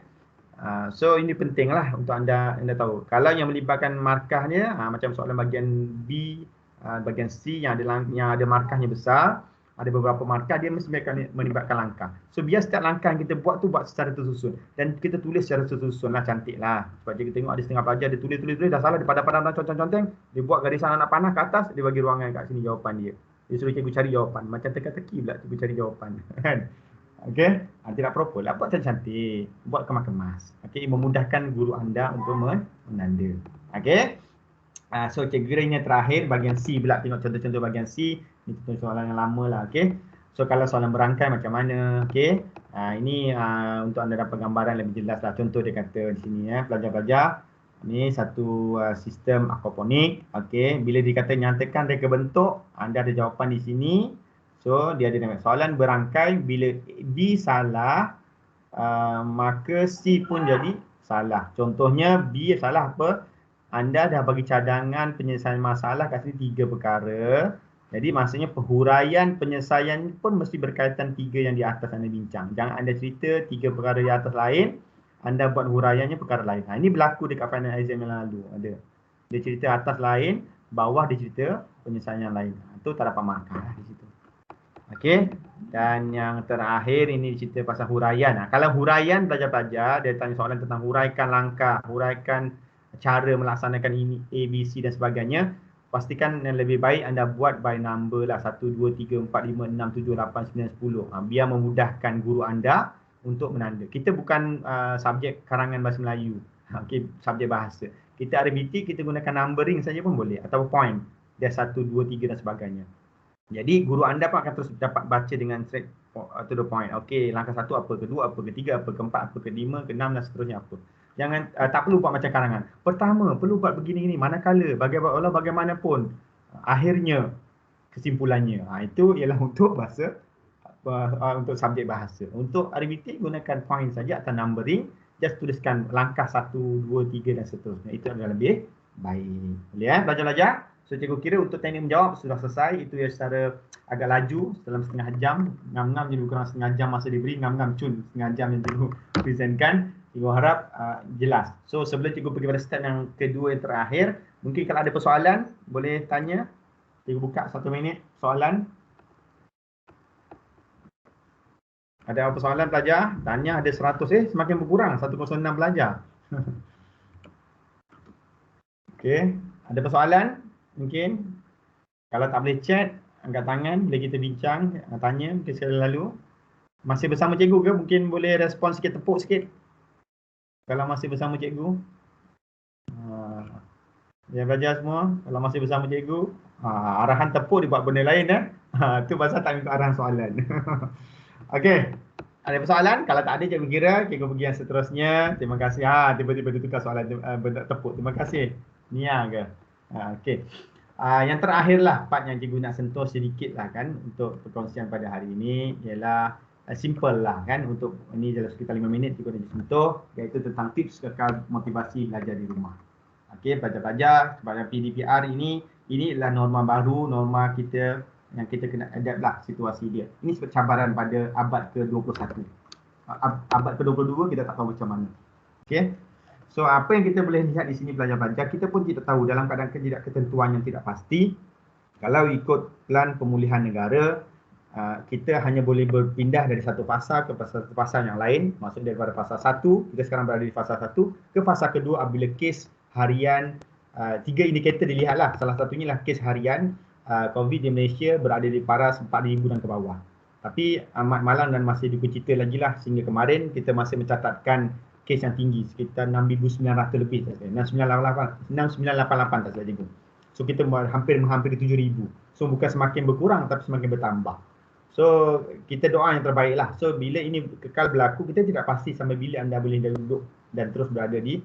So ini penting lah untuk anda tahu. Kalau yang melibatkan markahnya, macam soalan bahagian B, bahagian C yang ada markahnya besar, ada beberapa markah, dia mesti akan melibatkan langkah. So biar setiap langkah yang kita buat tu buat secara tersusun. Dan kita tulis secara tersusun lah, cantik lah. Sebab kita tengok ada setengah pelajar dia tulis dah salah, dia padam-padam conteng-conteng, dia buat garisan anak panah ke atas, dia bagi ruangan kat sini jawapan dia. Dia suruh cikgu cari jawapan. Macam teka-teki pula cikgu cari jawapan. Kan? Okey, tidak proper lah, buat cantik, buat kemas-kemas. Okey, memudahkan guru anda untuk menanda. Okey. So cikgu terakhir bahagian C pula, tengok contoh-contoh bahagian C. Ini contoh soalan yang lama lah. Okey. So kalau soalan berangkai macam mana? Okey. Ini untuk anda dapat gambaran lebih jelas lah. Contoh dia kata di sini pelajar-pelajar, ini satu sistem aquaponik. Okey, bila dikata nyatakan reka bentuk, anda ada jawapan di sini. So dia ada nama soalan berangkai, bila B salah maka C pun jadi salah. Contohnya B salah apa? Anda dah bagi cadangan penyelesaian masalah kat sini 3 perkara. Jadi maksudnya penghuraian penyelesaian pun mesti berkaitan 3 yang di atas anda bincang. Jangan anda cerita 3 perkara di atas lain, anda buat huraiannya perkara lain. Ini berlaku dekat final exam yang lalu. Ada. Dia cerita atas lain, bawah dia cerita penyelesaian yang lain. Itu tak dapat markah di situ. Okey. Dan yang terakhir ini cerita pasal huraian. Kalau huraian pelajar-pelajar, dia tanya soalan tentang huraikan langkah, huraikan cara melaksanakan ini A, B, C dan sebagainya, pastikan yang lebih baik anda buat by number lah, 1, 2, 3, 4, 5, 6, 7, 8, 9, 10. Biar memudahkan guru anda untuk menanda. Kita bukan subjek karangan bahasa Melayu, subjek bahasa. Kita RBT, kita gunakan numbering saja pun boleh, atau point. Dia 1, 2, 3 dan sebagainya. Jadi guru anda pun akan terus dapat baca dengan straight to the point. Okey, langkah 1 apa, kedua apa, ketiga apa, keempat apa, kelima, keenam dan seterusnya apa. Jangan tak perlu buat macam karangan. Pertama, perlu buat begini-gini, manakala, bagaimanapun, akhirnya, kesimpulannya. Itu ialah untuk bahasa, untuk subjek bahasa. Untuk RBT gunakan point saja atau numbering, just tuliskan langkah 1, 2, 3 dan seterusnya. Itu adalah lebih baik. Boleh belajar-belajar? So cikgu kira untuk teknik menjawab sudah selesai. Itu ya secara agak laju dalam setengah jam. Ngam-ngam jadi kurang setengah jam masa diberi. Ngam-ngam cun setengah jam yang cikgu presentkan. Cikgu harap jelas. So sebelum cikgu pergi pada step yang kedua yang terakhir, mungkin kalau ada persoalan boleh tanya. Cikgu buka 1 minit soalan. Ada apa soalan pelajar? Tanya ada 100 semakin berkurang 106 pelajar. Okey, ada persoalan? Mungkin kalau tak boleh chat, angkat tangan bila kita bincang, tanya mungkin sekali lalu. Masih bersama cikgu ke? Mungkin boleh respon sikit, tepuk sikit. Kalau masih bersama cikgu. Ya belajar semua, kalau masih bersama cikgu, arahan tepuk dia buat benda lain tu pasal tak ikut arahan soalan. Okey. Ada persoalan? Kalau tak ada, cikgu kira cikgu pergi yang seterusnya. Terima kasih. Tiba-tiba dia tukar soalan benda tepuk. Terima kasih. Nia ke? Okey. Yang terakhirlah part yang cikgu nak sentuh sedikit lah kan untuk perkongsian pada hari ini ialah simple lah kan, untuk ini dalam sekitar 5 minit cikgu nak sentuh, iaitu tentang tips kekal motivasi belajar di rumah. Okey, pelajar-pelajar pada PDPR ini adalah norma baru, norma kita yang kita kena adapt lah situasi dia. Ini seperti cabaran pada abad ke-21. Abad ke-22 kita tak tahu macam mana. Okey. So apa yang kita boleh lihat di sini pelajar-pelajar, kita pun tidak tahu dalam keadaan ketidakketentuan yang tidak pasti. Kalau ikut plan pemulihan negara, kita hanya boleh berpindah dari satu fasa ke satu fasa yang lain. Maksudnya daripada fasa 1, kita sekarang berada di fasa 1 ke fasa kedua apabila kes harian, 3 indikator dilihatlah. Salah satunya lah kes harian COVID di Malaysia berada di paras 4,000 dan ke bawah. Tapi amat malang dan masih dipercita lagi lah sehingga kemarin kita masih mencatatkan kes yang tinggi sekitar 6,900 lebih saja. 6,988 tak salah cikgu. So kita hampir 7,000. So bukan semakin berkurang tapi semakin bertambah. So kita doa yang terbaik lah. So bila ini kekal berlaku, kita tidak pasti sampai bila anda boleh duduk dan terus berada di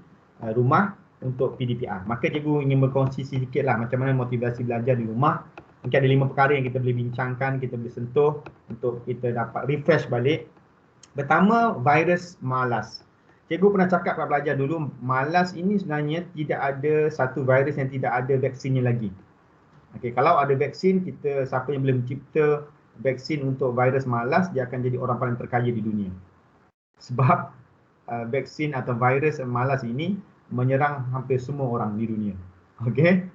rumah untuk PDPR. Maka cikgu ingin berkongsi sedikit lah macam mana motivasi belajar di rumah. Mungkin ada 5 perkara yang kita boleh bincangkan, kita boleh sentuh untuk kita dapat refresh balik. Pertama, virus malas. Cikgu pernah cakap kepada pelajar dulu, malas ini sebenarnya tidak ada satu virus yang tidak ada vaksinnya lagi. Okey, kalau ada vaksin, siapa yang boleh mencipta vaksin untuk virus malas, dia akan jadi orang paling terkaya di dunia. Sebab vaksin atau virus malas ini menyerang hampir semua orang di dunia. Okey.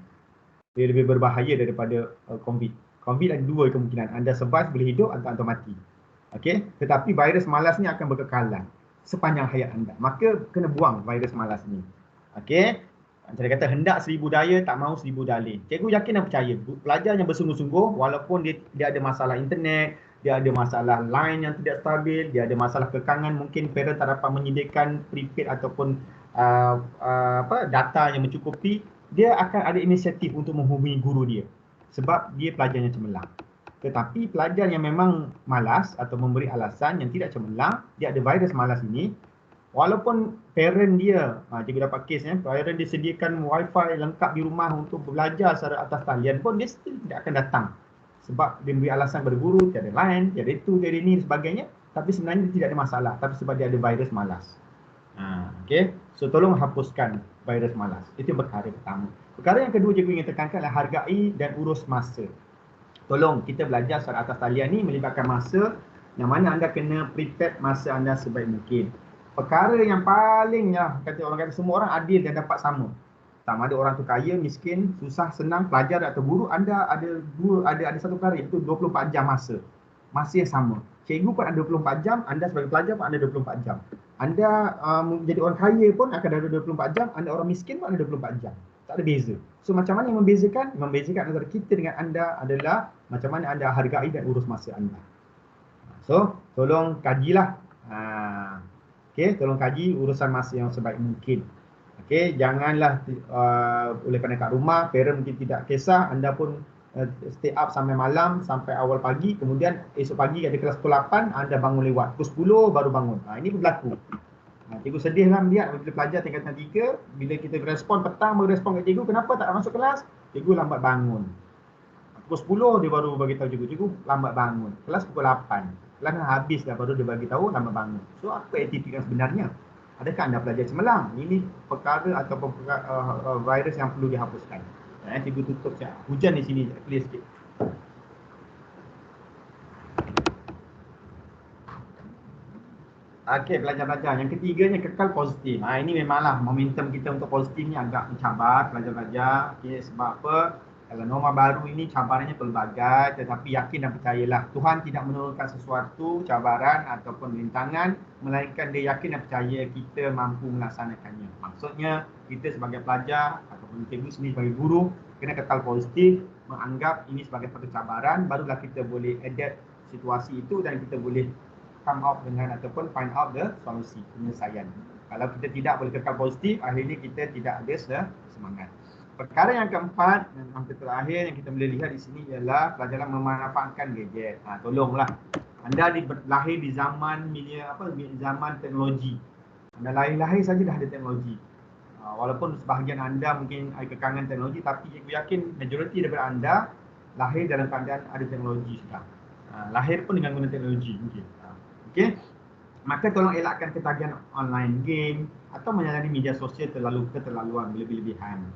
Dia lebih berbahaya daripada COVID. COVID ada 2 kemungkinan, anda survive boleh hidup atau anda mati. Okey, tetapi virus malas ni akan berkekalan sepanjang hayat anda. Maka kena buang virus malas ni. Okey. Saya kata hendak 1000 daya, tak mahu 1000 dalih. Cikgu yakin dan percaya pelajar yang bersungguh-sungguh walaupun dia ada masalah internet, dia ada masalah line yang tidak stabil, dia ada masalah kekangan, mungkin parent tak dapat menyediakan prepaid ataupun data yang mencukupi, dia akan ada inisiatif untuk menghubungi guru dia sebab dia pelajar yang cemerlang. Tetapi pelajar yang memang malas atau memberi alasan yang tidak cemerlang, dia ada virus malas ini, walaupun parent dia, cikgu dapat kesnya, parent dia sediakan wifi lengkap di rumah untuk belajar secara atas talian pun, dia still tidak akan datang. Sebab dia beri alasan kepada guru, tiada line, tiada itu, tiada ini dan sebagainya. Tapi sebenarnya dia tidak ada masalah, tapi sebab dia ada virus malas. Okay. So tolong hapuskan virus malas. Itu perkara pertama. Perkara yang kedua cikgu ingin tekankan adalah hargai dan urus masa. Tolong kita belajar secara atas talian ni melibatkan masa, yang mana anda kena prepare masa anda sebaik mungkin. Perkara yang paling kata orang kata semua orang adil dan dapat sama. Sama ada orang tu kaya, miskin, susah, senang, pelajar atau guru, anda ada satu perkara, itu 24 jam masa. Masa yang sama. Cikgu pun ada 24 jam, anda sebagai pelajar pun ada 24 jam. Anda jadi orang kaya pun akan ada 24 jam, anda orang miskin pun ada 24 jam. Tak ada beza. So macam mana yang membezakan? Membezakan antara kita dengan anda adalah macam mana anda hargai dan urus masa anda. So tolong kajilah. Okey, tolong kaji urusan masa yang sebaik mungkin. Okey, janganlah oleh kerana kat rumah, parent mungkin tidak kisah, anda pun stay up sampai malam, sampai awal pagi, kemudian esok pagi ada kelas pukul 8, anda bangun lewat. Pukul 10 baru bangun. Ini berlaku. Cikgu sedih lah melihat bila pelajar tingkatan 3, bila kita respon petang, baru respon kat cikgu, kenapa tak masuk kelas? Cikgu lambat bangun. Pukul 10 dia baru bagi tahu cikgu lambat bangun. Kelas pukul 8. Kelas dah habis dah baru dia bagi tahu lambat bangun. So apa aktiviti yang sebenarnya? Adakah anda belajar cemerlang? Ini perkara ataupun virus yang perlu dihapuskan. Cikgu tutup sekejap. Hujan di sini, clear sikit. Okey, belajar-belajar. Yang ketiganya kekal positif. Ini memanglah momentum kita untuk positif ni agak mencabar belajar-belajar. Okey, sebab apa? Kalau norma baru ini cabarannya pelbagai, tetapi yakin dan percayalah Tuhan tidak menurunkan sesuatu cabaran ataupun rintangan, melainkan dia yakin dan percaya kita mampu melaksanakannya. Maksudnya kita sebagai pelajar ataupun cikgu sendiri sebagai guru kena kekal positif, menganggap ini sebagai satu cabaran, barulah kita boleh adapt situasi itu dan kita boleh come out dengan ataupun find out the solusi, penyelesaian. Kalau kita tidak boleh kekal positif, akhirnya kita tidak ada semangat. Perkara yang keempat dan hampir terakhir yang kita boleh lihat di sini ialah pelajaran memanfaatkan gadget. Tolonglah. Anda lahir di zaman zaman teknologi. Anda lahir saja dah ada teknologi. Walaupun sebahagian anda mungkin ada kekangan teknologi, tapi saya yakin majoriti daripada anda lahir dalam keadaan ada teknologi sudah. Lahir pun dengan guna teknologi mungkin. Okey. Maka tolong elakkan ketagihan online game atau menyalahkan media sosial keterlaluan berlebih-lebihan.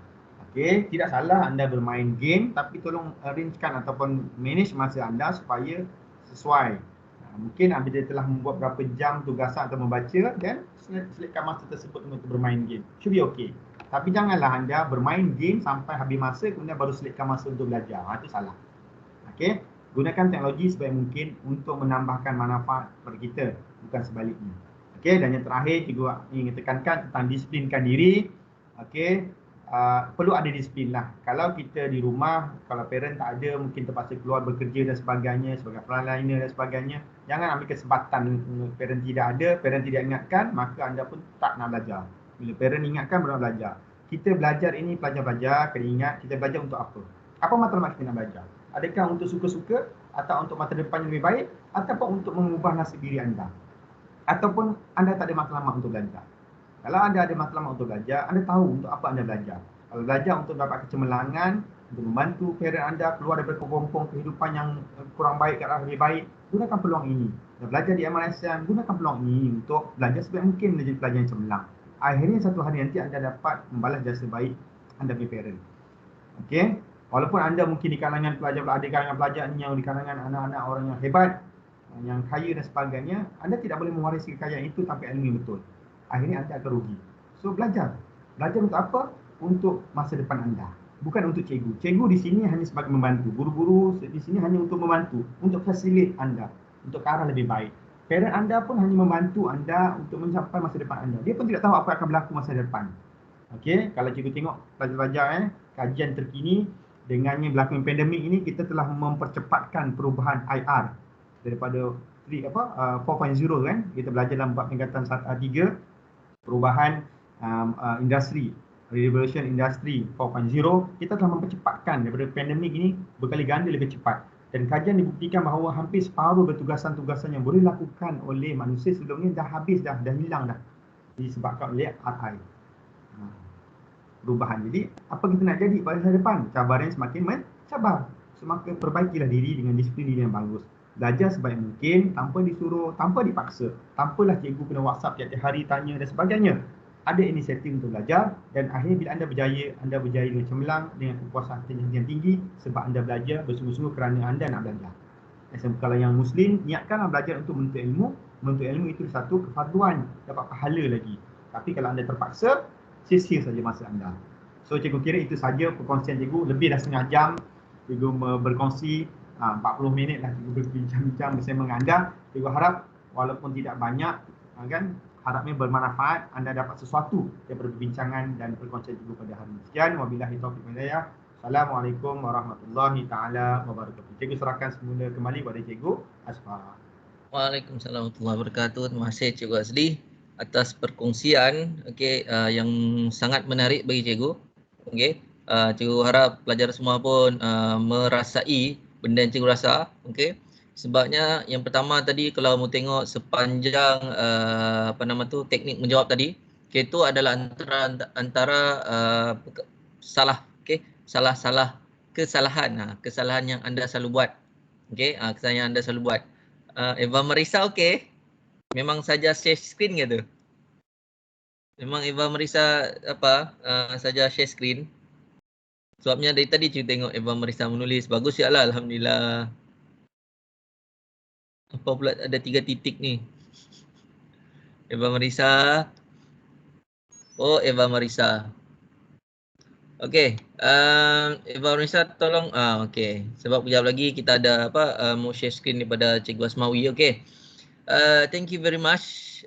Okey, tidak salah anda bermain game, tapi tolong arrangekan ataupun manage masa anda supaya sesuai. Mungkin anda telah membuat berapa jam tugasan atau membaca dan selitkan masa tersebut untuk bermain game. Should be okay. Tapi janganlah anda bermain game sampai habis masa kemudian baru selitkan masa untuk belajar. Itu salah. Okey, gunakan teknologi sebaik mungkin untuk menambahkan manfaat kepada kita, bukan sebaliknya. Okey, dan yang terakhir cikgu ingin tekankan tentang disiplinkan diri. Okey, perlu ada disiplin lah. Kalau kita di rumah, kalau parent tak ada, mungkin terpaksa keluar bekerja dan sebagainya, sebagai peranan dan sebagainya, jangan ambil kesempatan parent tidak ada, parent tidak ingatkan, maka anda pun tak nak belajar. Bila parent ingatkan, baru belajar. Kita belajar ini, pelajar-pelajar, kena ingat, kita belajar untuk apa? Apa matlamat kita nak belajar? Adakah untuk suka-suka, atau untuk masa depan yang lebih baik, ataupun untuk mengubah nasib diri anda? Ataupun anda tak ada matlamat untuk belajar? Kalau anda ada matlamat untuk belajar, anda tahu untuk apa anda belajar. Kalau belajar untuk dapat kecemerlangan, untuk membantu parent anda keluar daripada kepompong kehidupan yang kurang baik ke arah lebih baik, gunakan peluang ini. Dan belajar di MRSM, gunakan peluang ini untuk belajar sebaik mungkin menjadi pelajar yang cemerlang. Akhirnya satu hari nanti anda dapat membalas jasa baik anda punya parent. Okey? Walaupun anda mungkin di kalangan pelajar, ada kalangan pelajar yang di kalangan anak-anak orang yang hebat, yang kaya dan sebagainya, anda tidak boleh mewarisi kekayaan itu tanpa ilmu yang betul. Akhirnya anda akan rugi. So belajar. Belajar untuk apa? Untuk masa depan anda. Bukan untuk cikgu. Cikgu di sini hanya sebagai membantu. Guru-guru di sini hanya untuk membantu. Untuk facilitate anda. Untuk ke arah lebih baik. Parent anda pun hanya membantu anda untuk mencapai masa depan anda. Dia pun tidak tahu apa yang akan berlaku masa depan. Okey, kalau cikgu tengok pelajar-pelajar kajian terkini dengannya berlaku pandemik ini, kita telah mempercepatkan perubahan IR daripada 4.0 kan. Kita belajar dalam bab tingkatan 3 perubahan industri, revolution industry 4.0, kita telah mempercepatkan daripada pandemik ini berkali ganda lebih cepat. Dan kajian dibuktikan bahawa hampir separuh tugasan-tugasan yang boleh dilakukan oleh manusia sebelum ni dah habis dah hilang dah disebabkan oleh AI. Perubahan. Jadi apa kita nak jadi pada masa depan? Cabaran semakin mencabar. Semakin perbaikilah diri dengan disiplin diri yang bagus. Belajar sebaik mungkin tanpa disuruh, tanpa dipaksa. Tanpalah cikgu kena WhatsApp tiap hari tanya dan sebagainya. Ada inisiatif untuk belajar dan akhirnya bila anda berjaya dengan cemerlang, dengan kepuasan hati yang tinggi sebab anda belajar bersungguh-sungguh kerana anda nak belajar. Kalau yang Muslim, niatkanlah belajar untuk menuntut ilmu. Menuntut ilmu itu satu kefarduan, dapat pahala lagi. Tapi kalau anda terpaksa, sia-sia saja masa anda. So cikgu kira itu saja perkongsian cikgu. Lebih dah setengah jam cikgu berkongsi, 40 minit lah cikgu berbincang-bincang bersama dengan anda. Cikgu harap walaupun tidak banyak, kan, harapnya bermanfaat, anda dapat sesuatu daripada perbincangan dan perkongsian cikgu pada hari ini. Sekian, wabillahi taufiq wal hidayah. Assalamualaikum warahmatullahi taala wabarakatuh. Cikgu serahkan semula kembali kepada cikgu Asfar. Waalaikumsalam warahmatullahi wabarakatuh. Terima kasih Cikgu Azli. atas perkongsian yang sangat menarik bagi cikgu. Cikgu harap pelajar semua pun merasai benda yang cikgu rasa. Sebabnya yang pertama tadi kalau mau tengok sepanjang teknik menjawab tadi, itu adalah antara kesalahan yang anda selalu buat. Kesalahan yang anda selalu buat. Eva Marisa memang saja share screen ke tu? Memang Eva Marisa saja share screen. Sebabnya dari tadi cikgu tengok Eva Marisa menulis. Bagus ya lah, alhamdulillah. Apa pula ada 3 titik ni? Eva Marisa. Oh, Eva Marisa. Eva Marisa tolong sebab kejap lagi kita ada mau share screen daripada Cikgu Asmawi. Thank you very much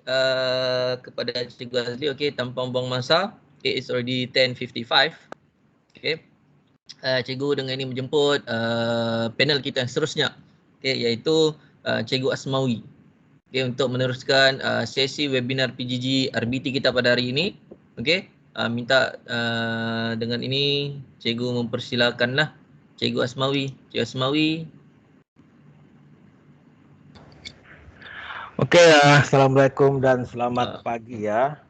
kepada Cikgu Azli. Tanpa buang masa, it is already 10:55. Cikgu dengan ini menjemput panel kita yang seterusnya, iaitu Cikgu Asmawi, untuk meneruskan sesi webinar PGG RBT kita pada hari ini. Minta dengan ini cikgu mempersilakanlah Cikgu Asmawi. Cikgu Asmawi. Assalamualaikum dan selamat pagi ya.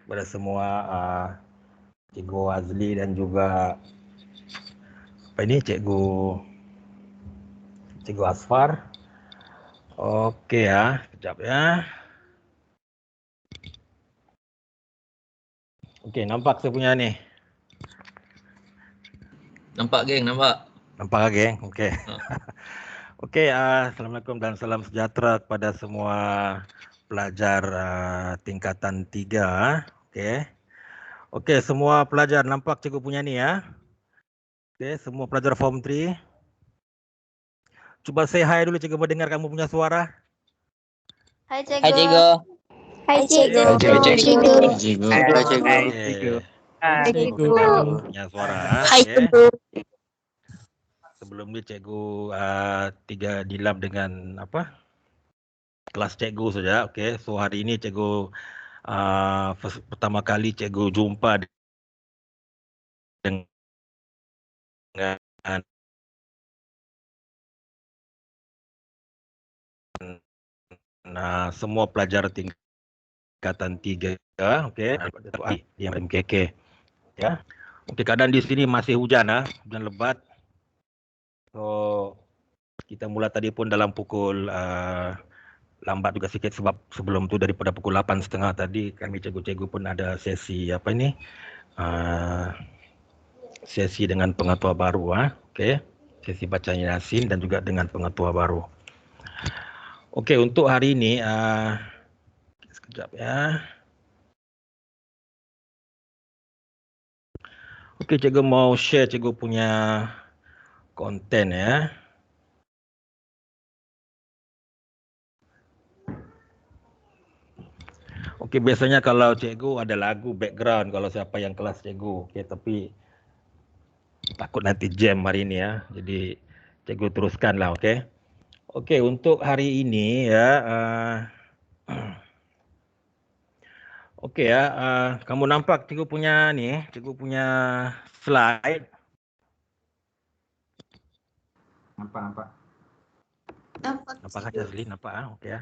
Kepada semua Cikgu Azli dan juga Cikgu Asfar. Sekejap ya. Nampak saya punya ni. Nampak geng, nampak. Nampak geng. Assalamualaikum dan salam sejahtera kepada semua pelajar tingkatan 3. Semua pelajar nampak cikgu punya ni ya. Semua pelajar form 3. Cuba say hi dulu cikgu, mendengar kamu punya suara. Hai cikgu. Hai cikgu. Hai cikgu. Hai cikgu. Hai cikgu. Punya suara. Hai cikgu. Sebelum ni cikgu 3 dilam dengan kelas cikgu saja. So hari ini cikgu pertama kali cikgu jumpa dengan semua pelajar tingkatan 3 yang MKK ya. Keadaan di sini masih hujan hujan lebat. So kita mula tadi pun dalam pukul lambat juga sikit sebab sebelum tu daripada pukul 8.30 tadi kami cikgu-cikgu pun ada sesi sesi dengan pengatua baru sesi baca Yasin dan juga dengan pengatua baru. Untuk hari ini sekejap ya. Cikgu mau share cikgu punya konten ya. Biasanya kalau cikgu ada lagu background kalau siapa yang kelas cikgu. Tapi takut nanti jam hari ini ya. Jadi cikgu teruskanlah. Untuk hari ini ya. Kamu nampak cikgu punya ni, cikgu punya slide. Nampak. Nampak kan Azli? Nampak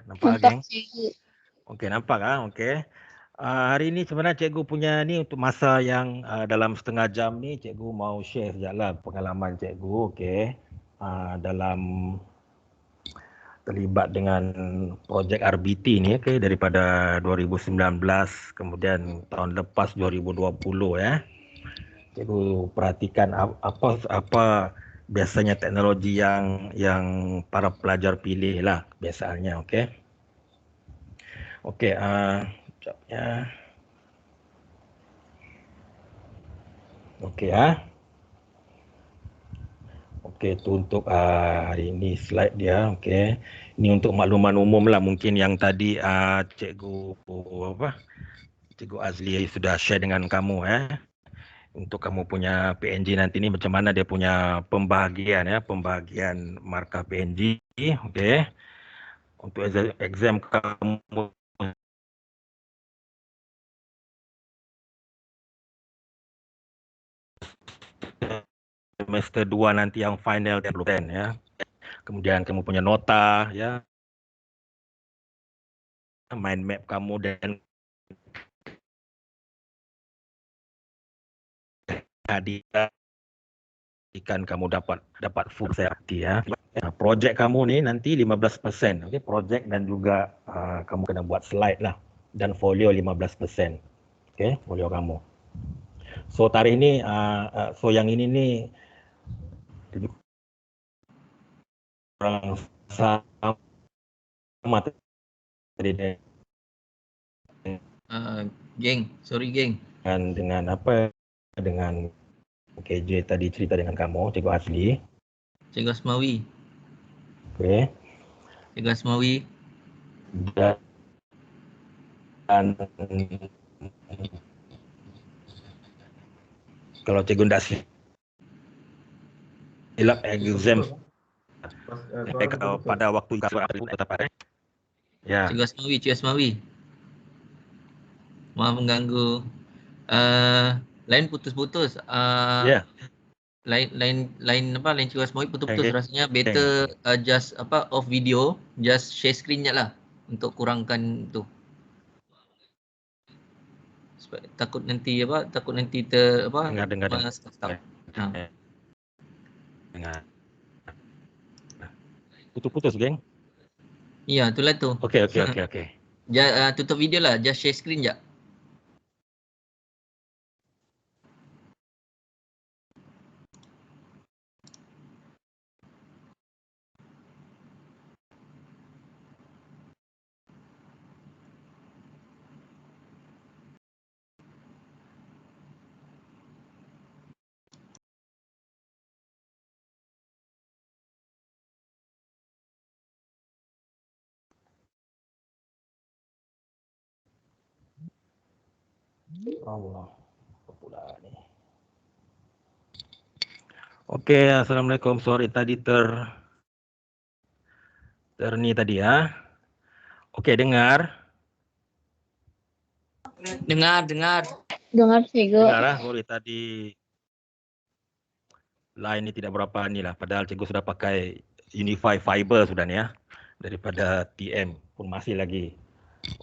nampak geng? Nampak hari ini sebenarnya cikgu punya ni untuk masa yang dalam setengah jam ni cikgu mau share sejaklah pengalaman cikgu dalam terlibat dengan projek RBT ni daripada 2019 kemudian tahun lepas 2020 ya. Cikgu perhatikan apa biasanya teknologi yang para pelajar pilih lah biasanya. Sekejap ya. Itu untuk hari ini slide dia. Ini untuk makluman umum lah mungkin yang tadi cikgu Azli sudah share dengan kamu untuk kamu punya PNG nanti ni macam mana dia punya pembahagian pembahagian markah PNG. Untuk exam kamu semester 2 nanti yang final 10 ya. Kemudian kamu punya nota ya. Mind map kamu dan hadiah ikan kamu dapat full serti ya. Projek kamu ni nanti 15%. Okey, projek dan juga kamu kena buat slide lah dan folio 15%. Okey, folio kamu. So tarikh ni so yang ini ni lebih kurang sama tadi Geng, sorry geng. dengan apa dengan KJ tadi cerita dengan kamu, Cikgu Asli. Cikgu Asmawi. Okey. Cikgu Asmawi. Dan kalau cikgu ndak silap exam pada waktu tetap ada. Ya. Cikgu Asmawi. Maaf mengganggu. Lain putus-putus. Ya. Lain Cikgu Asmawi putus-putus. Okay. Rasanya better just off video, just share screen je lah untuk kurangkan tu. Sebab takut nanti dengar. stuck. Dengar. Putus-putus, geng. Ya, itulah tu. Okey. Tutup video lah, just share screen je. Allah. Apa pula ni? Okey, assalamualaikum. Sorry tadi ni tadi ya. Okey, dengar. Dengar. Dengar cikgu. Dengar lah. Sorry tadi line ni tidak berapa ni lah. Padahal cikgu sudah pakai Unify Fiber sudah ni ya. Daripada TM pun masih lagi.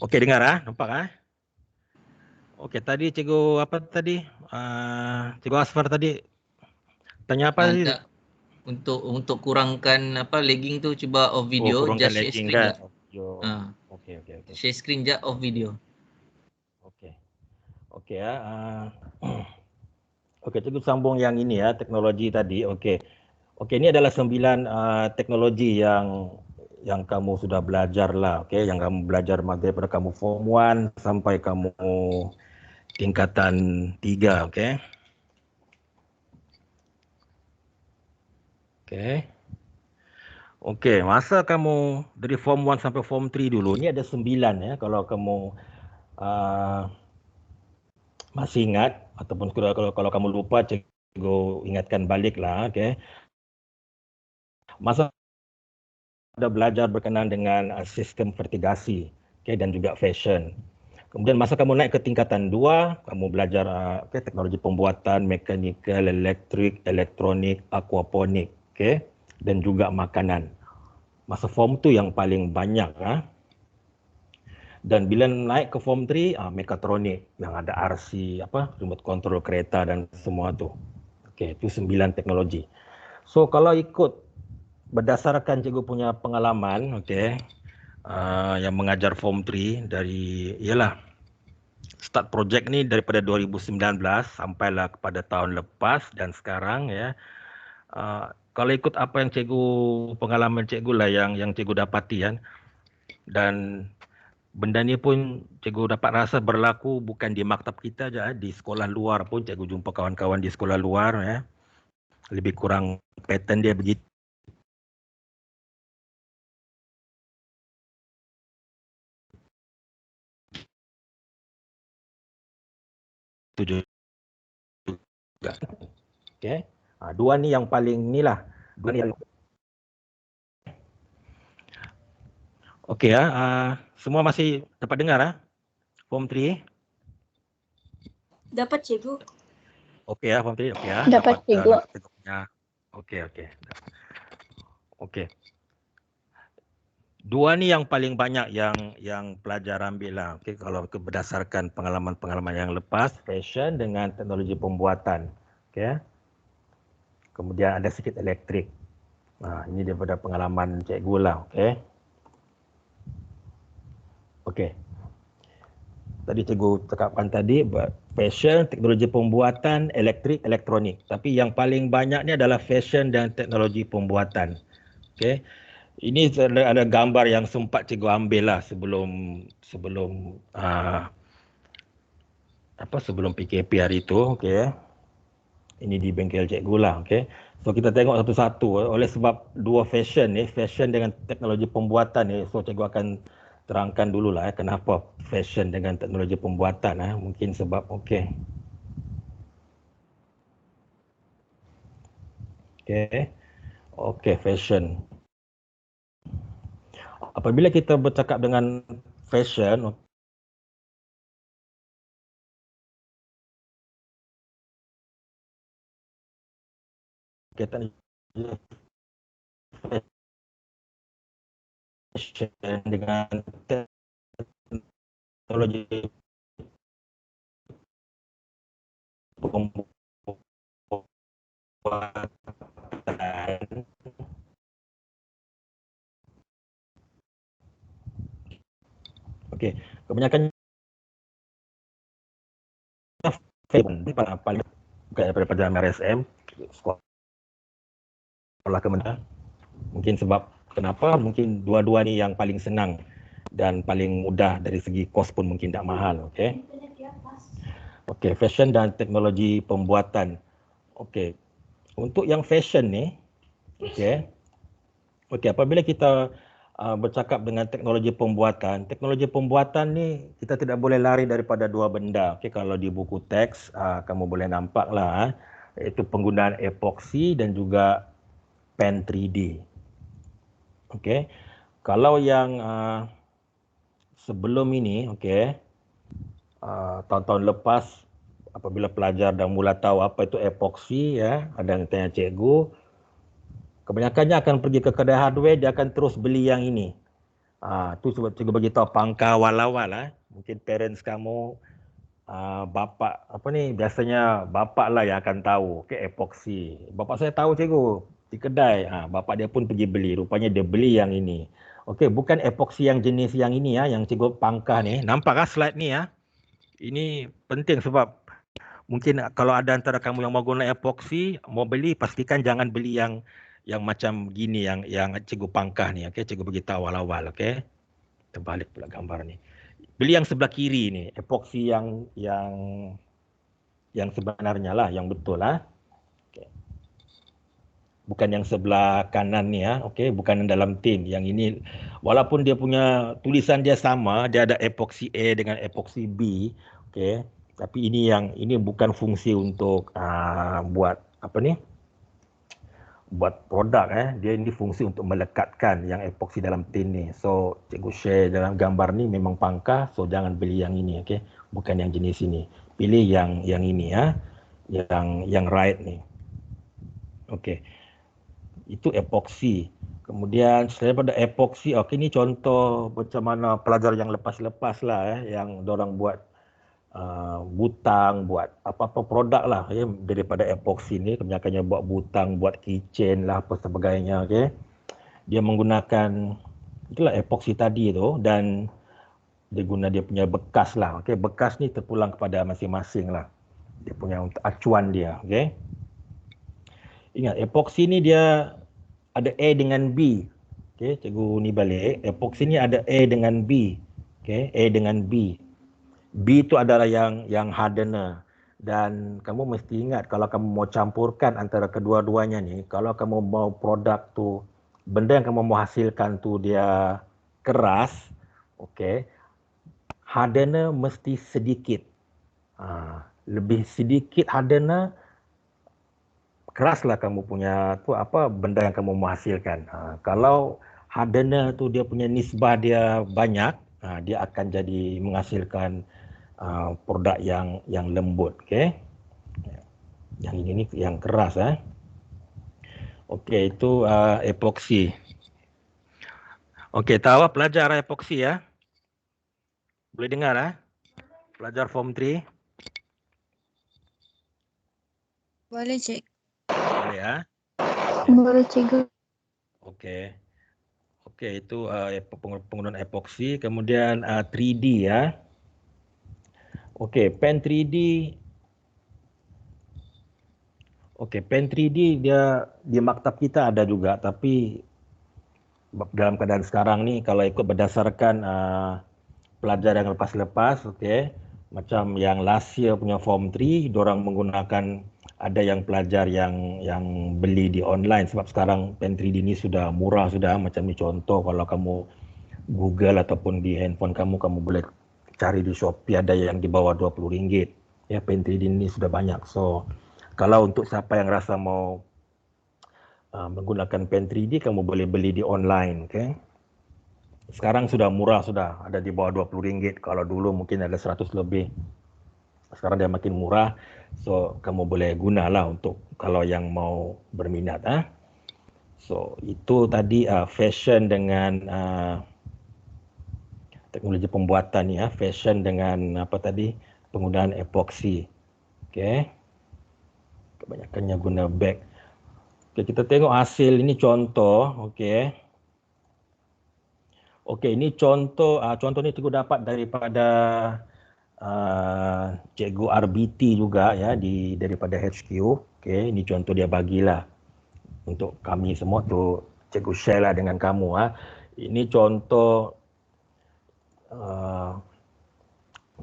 Okey, dengar ah. Nampak ah? Okey, tadi cikgu apa tadi? Cikgu Asfar tadi tanya apa tadi? Untuk kurangkan lagging tu, cuba off video, just share screen je. Okey. Share screen je, off video. Okey ya. Okey, cikgu sambung yang ini ya, teknologi tadi. Okey, ini adalah 9 teknologi yang kamu sudah belajar lah. Okey, yang kamu belajar daripada kamu form 1 sampai kamu tingkatan 3, okey. Okey, masa kamu dari form 1 sampai form 3 dulu, ni ada 9 ya. Kalau kamu masih ingat ataupun kalau kamu lupa, cikgu ingatkan balik lah, okey. Masa ada belajar berkenaan dengan sistem vertigasi, okey, dan juga fashion. Kemudian masa kamu naik ke tingkatan 2, kamu belajar teknologi pembuatan, mekanikal, elektrik, elektronik, aquaponik, okey, dan juga makanan. Masa form tu yang paling banyak Dan bila naik ke form 3, mekatronik yang ada RC, remote control kereta dan semua tu. Okey, itu 9 teknologi. So kalau ikut berdasarkan cikgu punya pengalaman, okey, yang mengajar form 3 dari start projek ni daripada 2019 sampailah kepada tahun lepas dan sekarang ya. Kalau ikut apa yang pengalaman cikgu lah yang cikgu dapati kan. Dan benda ni pun cikgu dapat rasa berlaku bukan di maktab kita aja, di sekolah luar pun cikgu jumpa kawan-kawan di sekolah luar ya. Lebih kurang pattern dia begitu. Juga. Okey. Dua ni yang paling inilah. Okey semua masih dapat dengar form 3? Dapat cikgu. Okey form 3 okey Dapat cikgu. Okey. Okey. Dua ni yang paling banyak yang pelajar ambil lah. Okey, kalau berdasarkan pengalaman-pengalaman yang lepas, fashion dengan teknologi pembuatan. Okey. Kemudian ada sikit elektrik. Ini daripada pengalaman cikgu lah. Okey. Okey. Tadi cikgu cakapkan tadi fashion, teknologi pembuatan, elektrik, elektronik. Tapi yang paling banyak ni adalah fashion dan teknologi pembuatan. Okey. Ini ada gambar yang sempat cikgu ambil lah sebelum sebelum PKP hari itu. Okey. Ini di bengkel cikgu lah. Okey. So kita tengok satu-satu. Oleh sebab dua fashion ni, fashion dengan teknologi pembuatan ni, so cikgu akan terangkan dululah kenapa fashion dengan teknologi pembuatan. Mungkin sebab okey. Okey, fashion. Apabila kita bercakap dengan fashion, kita fashion dengan teknologi pembuatan. Okey, kebanyakan fashion paling daripada pelajaran RSM, sekolah kementerian. Mungkin sebab kenapa? Mungkin dua-dua ni yang paling senang dan paling mudah dari segi kos pun mungkin tak mahal. Okey. Okey, fashion dan teknologi pembuatan. Okey. Untuk yang fashion ni, okey. Okey, apabila kita bercakap dengan teknologi pembuatan ni kita tidak boleh lari daripada dua benda. Okey, kalau di buku teks kamu boleh nampaklah iaitu penggunaan epoksi dan juga pen 3D. Okey. Kalau yang sebelum ini, okey, tahun-tahun lepas apabila pelajar dah mula tahu apa itu epoksi, ada yang tanya cikgu, kebanyakannya akan pergi ke kedai hardware, dia akan terus beli yang ini. Tu sebab cikgu bagi tahu pangkah awal-awal. Mungkin parents kamu, bapa biasanya bapa lah yang akan tahu epoksi. Bapa saya tahu cikgu di kedai, bapa dia pun pergi beli, rupanya dia beli yang ini. Okey, bukan epoksi yang jenis yang ini yang cikgu pangkah ni. Nampak slide ni Ini penting sebab mungkin kalau ada antara kamu yang mau guna epoksi, mau beli, pastikan jangan beli yang macam gini yang cikgu pangkah ni. Okey, cikgu bagi tahu awal-awal. Okey, terbalik pula gambar ni. Beli yang sebelah kiri ni, epoksi yang sebenarnya lah, yang betul lah. Okay. Bukan yang sebelah kanan ni okey, bukan yang dalam tin. Yang ini walaupun dia punya tulisan dia sama, dia ada epoksi A dengan epoksi B, okey. Tapi ini bukan fungsi untuk buat buat produk dia ini fungsi untuk melekatkan yang epoksi dalam tin ni. So cikgu share dalam gambar ni memang pangkah, so jangan beli yang ini, okey. Bukan yang jenis ini. Pilih yang ini yang right ni. Okey. Itu epoksi. Kemudian selain daripada epoksi, okey, ni contoh macam mana pelajar yang lepas-lepas lah yang dorang buat butang, buat apa-apa produk lah daripada epoksi ni. Kebanyakannya buat butang, buat keychain lah, apa sebagainya. Okay. Dia menggunakan itulah epoksi tadi tu dan dia guna dia punya bekas lah. Okay. Bekas ni terpulang kepada masing-masing lah. Dia punya untuk acuan dia. Okay. Ingat epoksi ni dia ada A dengan B. Okay. Cikgu ni balik. Epoksi ni ada A dengan B. Okay. A dengan B. B itu adalah yang hardener. Dan kamu mesti ingat kalau kamu mau campurkan antara kedua-duanya ni, kalau kamu mau produk tu, benda yang kamu mau hasilkan tu dia keras, okey, hardener mesti sedikit. Lebih sedikit hardener, keraslah kamu punya tu benda yang kamu mau hasilkan. Kalau hardener tu dia punya nisbah dia banyak, dia akan jadi menghasilkan produk yang lembut, okey. Yang ini yang keras Okey, itu epoksi. Okey, tahu pelajar epoksi ya? Boleh dengar Pelajar form 3? Boleh, Cik. Boleh Boleh, Cikgu. Okey. Okey, itu penggunaan epoksi. Kemudian 3D ya. Okey, pen 3D. Okey, pen 3D dia di maktab kita ada juga, tapi dalam keadaan sekarang ni kalau ikut berdasarkan pelajar yang lepas-lepas, okey, macam yang last year punya form 3, diorang menggunakan, ada yang pelajar yang beli di online sebab sekarang pen 3D ni sudah murah sudah. Macam ni contoh, kalau kamu Google ataupun di handphone kamu, kamu boleh cari di Shopee, ada yang di bawah RM20. Ya, pen 3D ni sudah banyak. So, kalau untuk siapa yang rasa mau menggunakan pen 3D, kamu boleh beli di online, okey. Sekarang sudah murah sudah, ada di bawah RM20. Kalau dulu mungkin ada 100 lebih. Sekarang dia makin murah. So, kamu boleh gunalah untuk kalau yang mau berminat So, itu tadi fashion dengan teknologi pembuatan ni fashion dengan apa tadi, penggunaan epoksi. Okey. Kebanyakannya guna bag. Okey, kita tengok hasil ini contoh, okey. Okey, ini contoh contoh ni cikgu dapat daripada cikgu RBT juga ya, daripada HQ. Okey, ini contoh dia bagilah untuk kami semua tu, cikgu share lah dengan kamu Ini contoh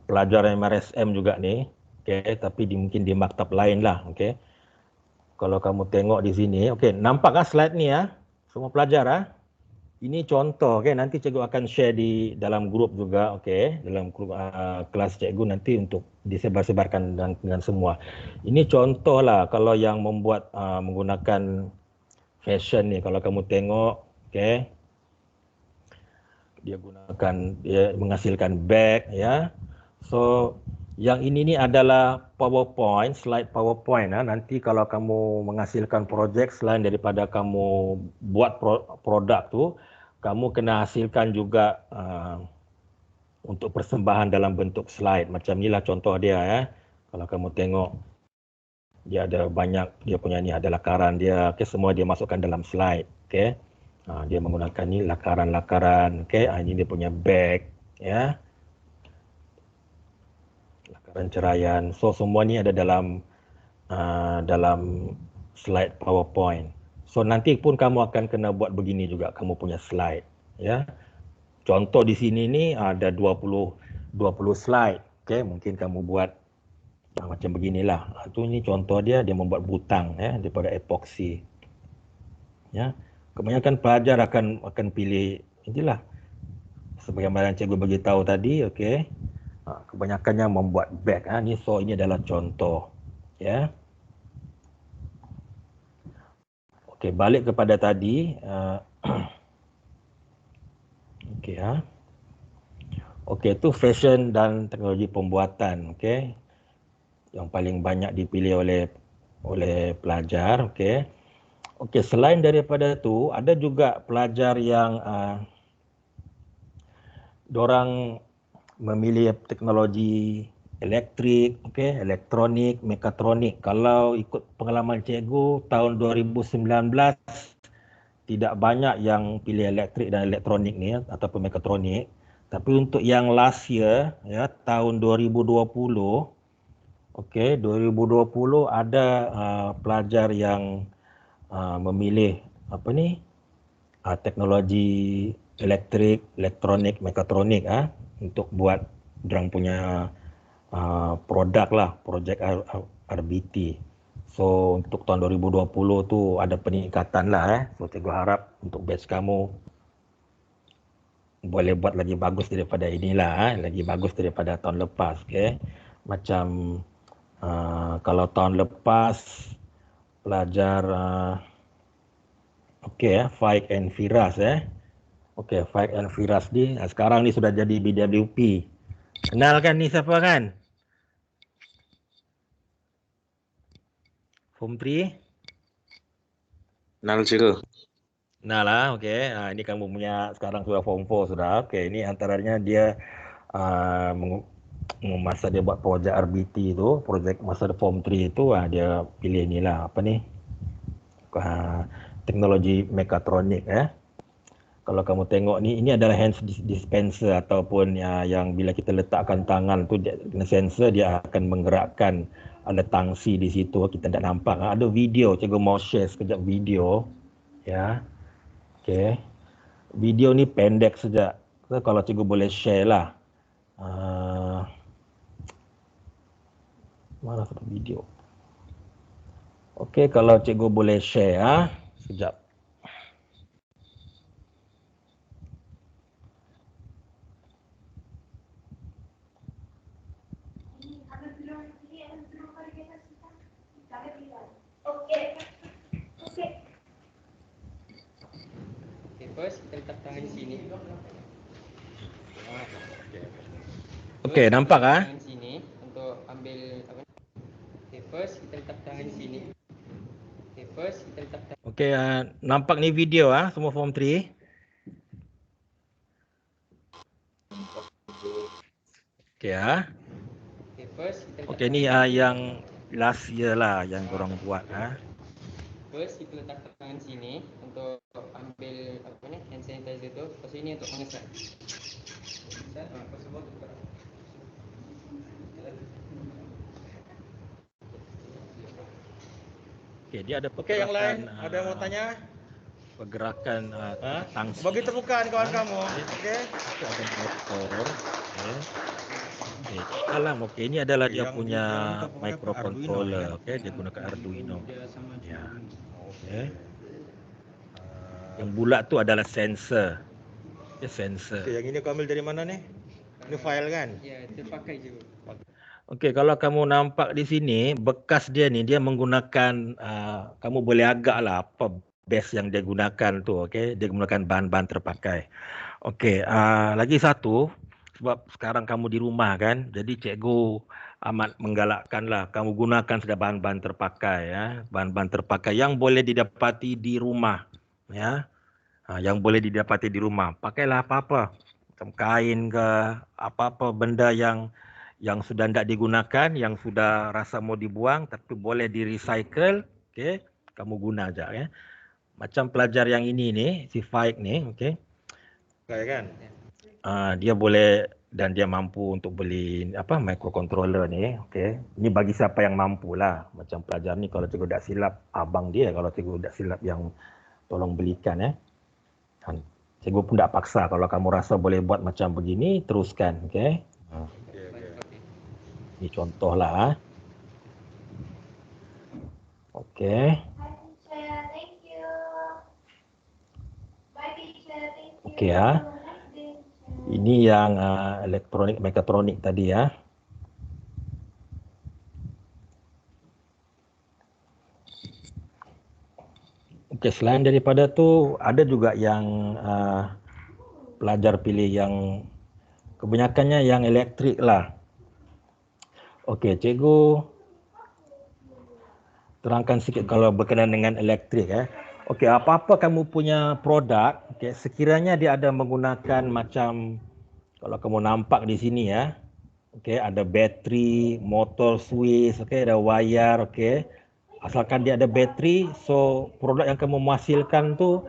pelajar MRSM juga ni, okey, tapi mungkin di maktab lain lah, okey. Kalau kamu tengok di sini, okey, nampak slide ni semua pelajar Ini contoh, okey, nanti cikgu akan share di dalam grup juga, okey, dalam grup kelas cikgu nanti untuk disebar-sebarkan dengan semua. Ini contoh lah kalau yang membuat menggunakan fashion ni, kalau kamu tengok, okey, dia menghasilkan bag ya. So yang ini ni adalah PowerPoint, slide PowerPoint nanti kalau kamu menghasilkan projek selain daripada kamu buat produk tu, kamu kena hasilkan juga untuk persembahan dalam bentuk slide. Macam inilah contoh dia Kalau kamu tengok, dia ada banyak, dia punya ni ada lakaran dia, semua dia masukkan dalam slide, okey. Dia menggunakan ni lakaran-lakaran, okey. Ini dia punya bag ya. Lakaran ceraian. So semua ni ada dalam slide PowerPoint. So nanti pun kamu akan kena buat begini juga, kamu punya slide ya. Contoh di sini ni ada 20 slide, okey. Mungkin kamu buat macam beginilah. Itu ni contoh dia membuat butang daripada epoksi. Ya. Kebanyakan pelajar akan pilih inilah sebagaimana cikgu bagi tahu tadi, okey. Kebanyakannya membuat bag ni, so ini adalah contoh ya. Okey, balik kepada tadi okey Okey, itu fashion dan teknologi pembuatan, okey. Yang paling banyak dipilih oleh pelajar, okey. Okey, selain daripada tu, ada juga pelajar yang dorang memilih teknologi elektrik, okey, elektronik, mekatronik. Kalau ikut pengalaman cikgu tahun 2019 tidak banyak yang pilih elektrik dan elektronik ni ataupun mekatronik. Tapi untuk yang last year tahun 2020, okey, 2020 ada pelajar yang memilih apa ni? Teknologi elektrik, elektronik, mekatronik untuk buat dorang punya produk lah, projek RBT. So untuk tahun 2020 tu ada peningkatan lah So cikgu harap untuk batch kamu boleh buat lagi bagus daripada inilah lagi bagus daripada tahun lepas, okey. Macam kalau tahun lepas pelajar okey Faik and Firas Okey, Faik and Firas ni sekarang ni sudah jadi BWP. Kenal kan ni siapa kan? Form 3? 0. Nah lah, okey. Ini kamu punya sekarang sudah form 4 sudah. Okey, ini antaranya dia masa dia buat projek RBT tu, projek masa form 3 itu dia pilih ni lah, apa ni? Teknologi mekatronik Kalau kamu tengok ni, ini adalah hand dispenser ataupun yang bila kita letakkan tangan tu dengan sensor dia akan menggerakkan, ada tangsi di situ, kita tak nampak. Ada video, cikgu mau share sekejap video. Ya. Okey. Video ni pendek saja. So, kalau cikgu boleh share lah. Mana satu video? Okey, kalau cikgu boleh share sekejap. First, kita letak tangan di sini. Okey, nampak Tangan sini untuk ambil apa? Okay, first kita letak tangan di sini. Okay, first kita letak tangan. Okey, nampak ni video semua form 3. Okey Okay, first kita letak. Okey, ni yang last year lah yang korang buat First kita letak tangan sini untuk ambil apa ni, hand sanitizer tu. Lepas ini untuk mengesat. Okey, dia ada Okey, yang lain ada yang mau tanya? Pergerakan tangsi. Bagi tepukan kawan kamu. Okey. Ada motor. Okey, alam okey, ini adalah dia Yang punya untuk menggunakan microcontroller. Arduino, Okey, dia gunakan Arduino. Ya. Okey. Yang Ah, bulat tu adalah sensor. Dia sensor. Okey, yang ini kau ambil dari mana ni? Ini file kan? Ya, terpakai je. Okey, kalau kamu nampak di sini, bekas dia ni dia menggunakan kamu boleh agaklah apa base yang dia gunakan tu, okey. Dia menggunakan bahan-bahan terpakai. Okey, lagi satu sebab sekarang kamu di rumah kan. Jadi cikgu amat menggalakkanlah kamu gunakan sudah bahan-bahan terpakai bahan-bahan terpakai yang boleh didapati di rumah yang boleh didapati di rumah. Pakailah apa-apa. Macam kain ke, apa-apa benda yang sudah tidak digunakan, yang sudah rasa mau dibuang tapi boleh di-recycle, okey, kamu guna aja Macam pelajar yang ini ni, si Faik ni, okey. Baik kan? Dia boleh dan dia mampu untuk beli microcontroller ni, okey. Ini bagi siapa yang mampulah. Macam pelajar ni kalau cikgu tak silap abang dia, kalau cikgu tak silap yang tolong belikan Cikgu pun tak paksa, kalau kamu rasa boleh buat macam begini, teruskan, okey. Ini contohlah Okey. Okey Ini yang elektronik mekatronik tadi Okey, selain daripada tu ada juga yang pelajar pilih yang kebanyakannya yang elektrik lah. Okey, cikgu terangkan sikit kalau berkenaan dengan elektrik Okey, apa-apa kamu punya produk, okey, sekiranya dia ada menggunakan macam kalau kamu nampak di sini okey, ada bateri, motor switch, okey, ada wayar, okey. Asalkan dia ada bateri, so produk yang kamu menghasilkan tu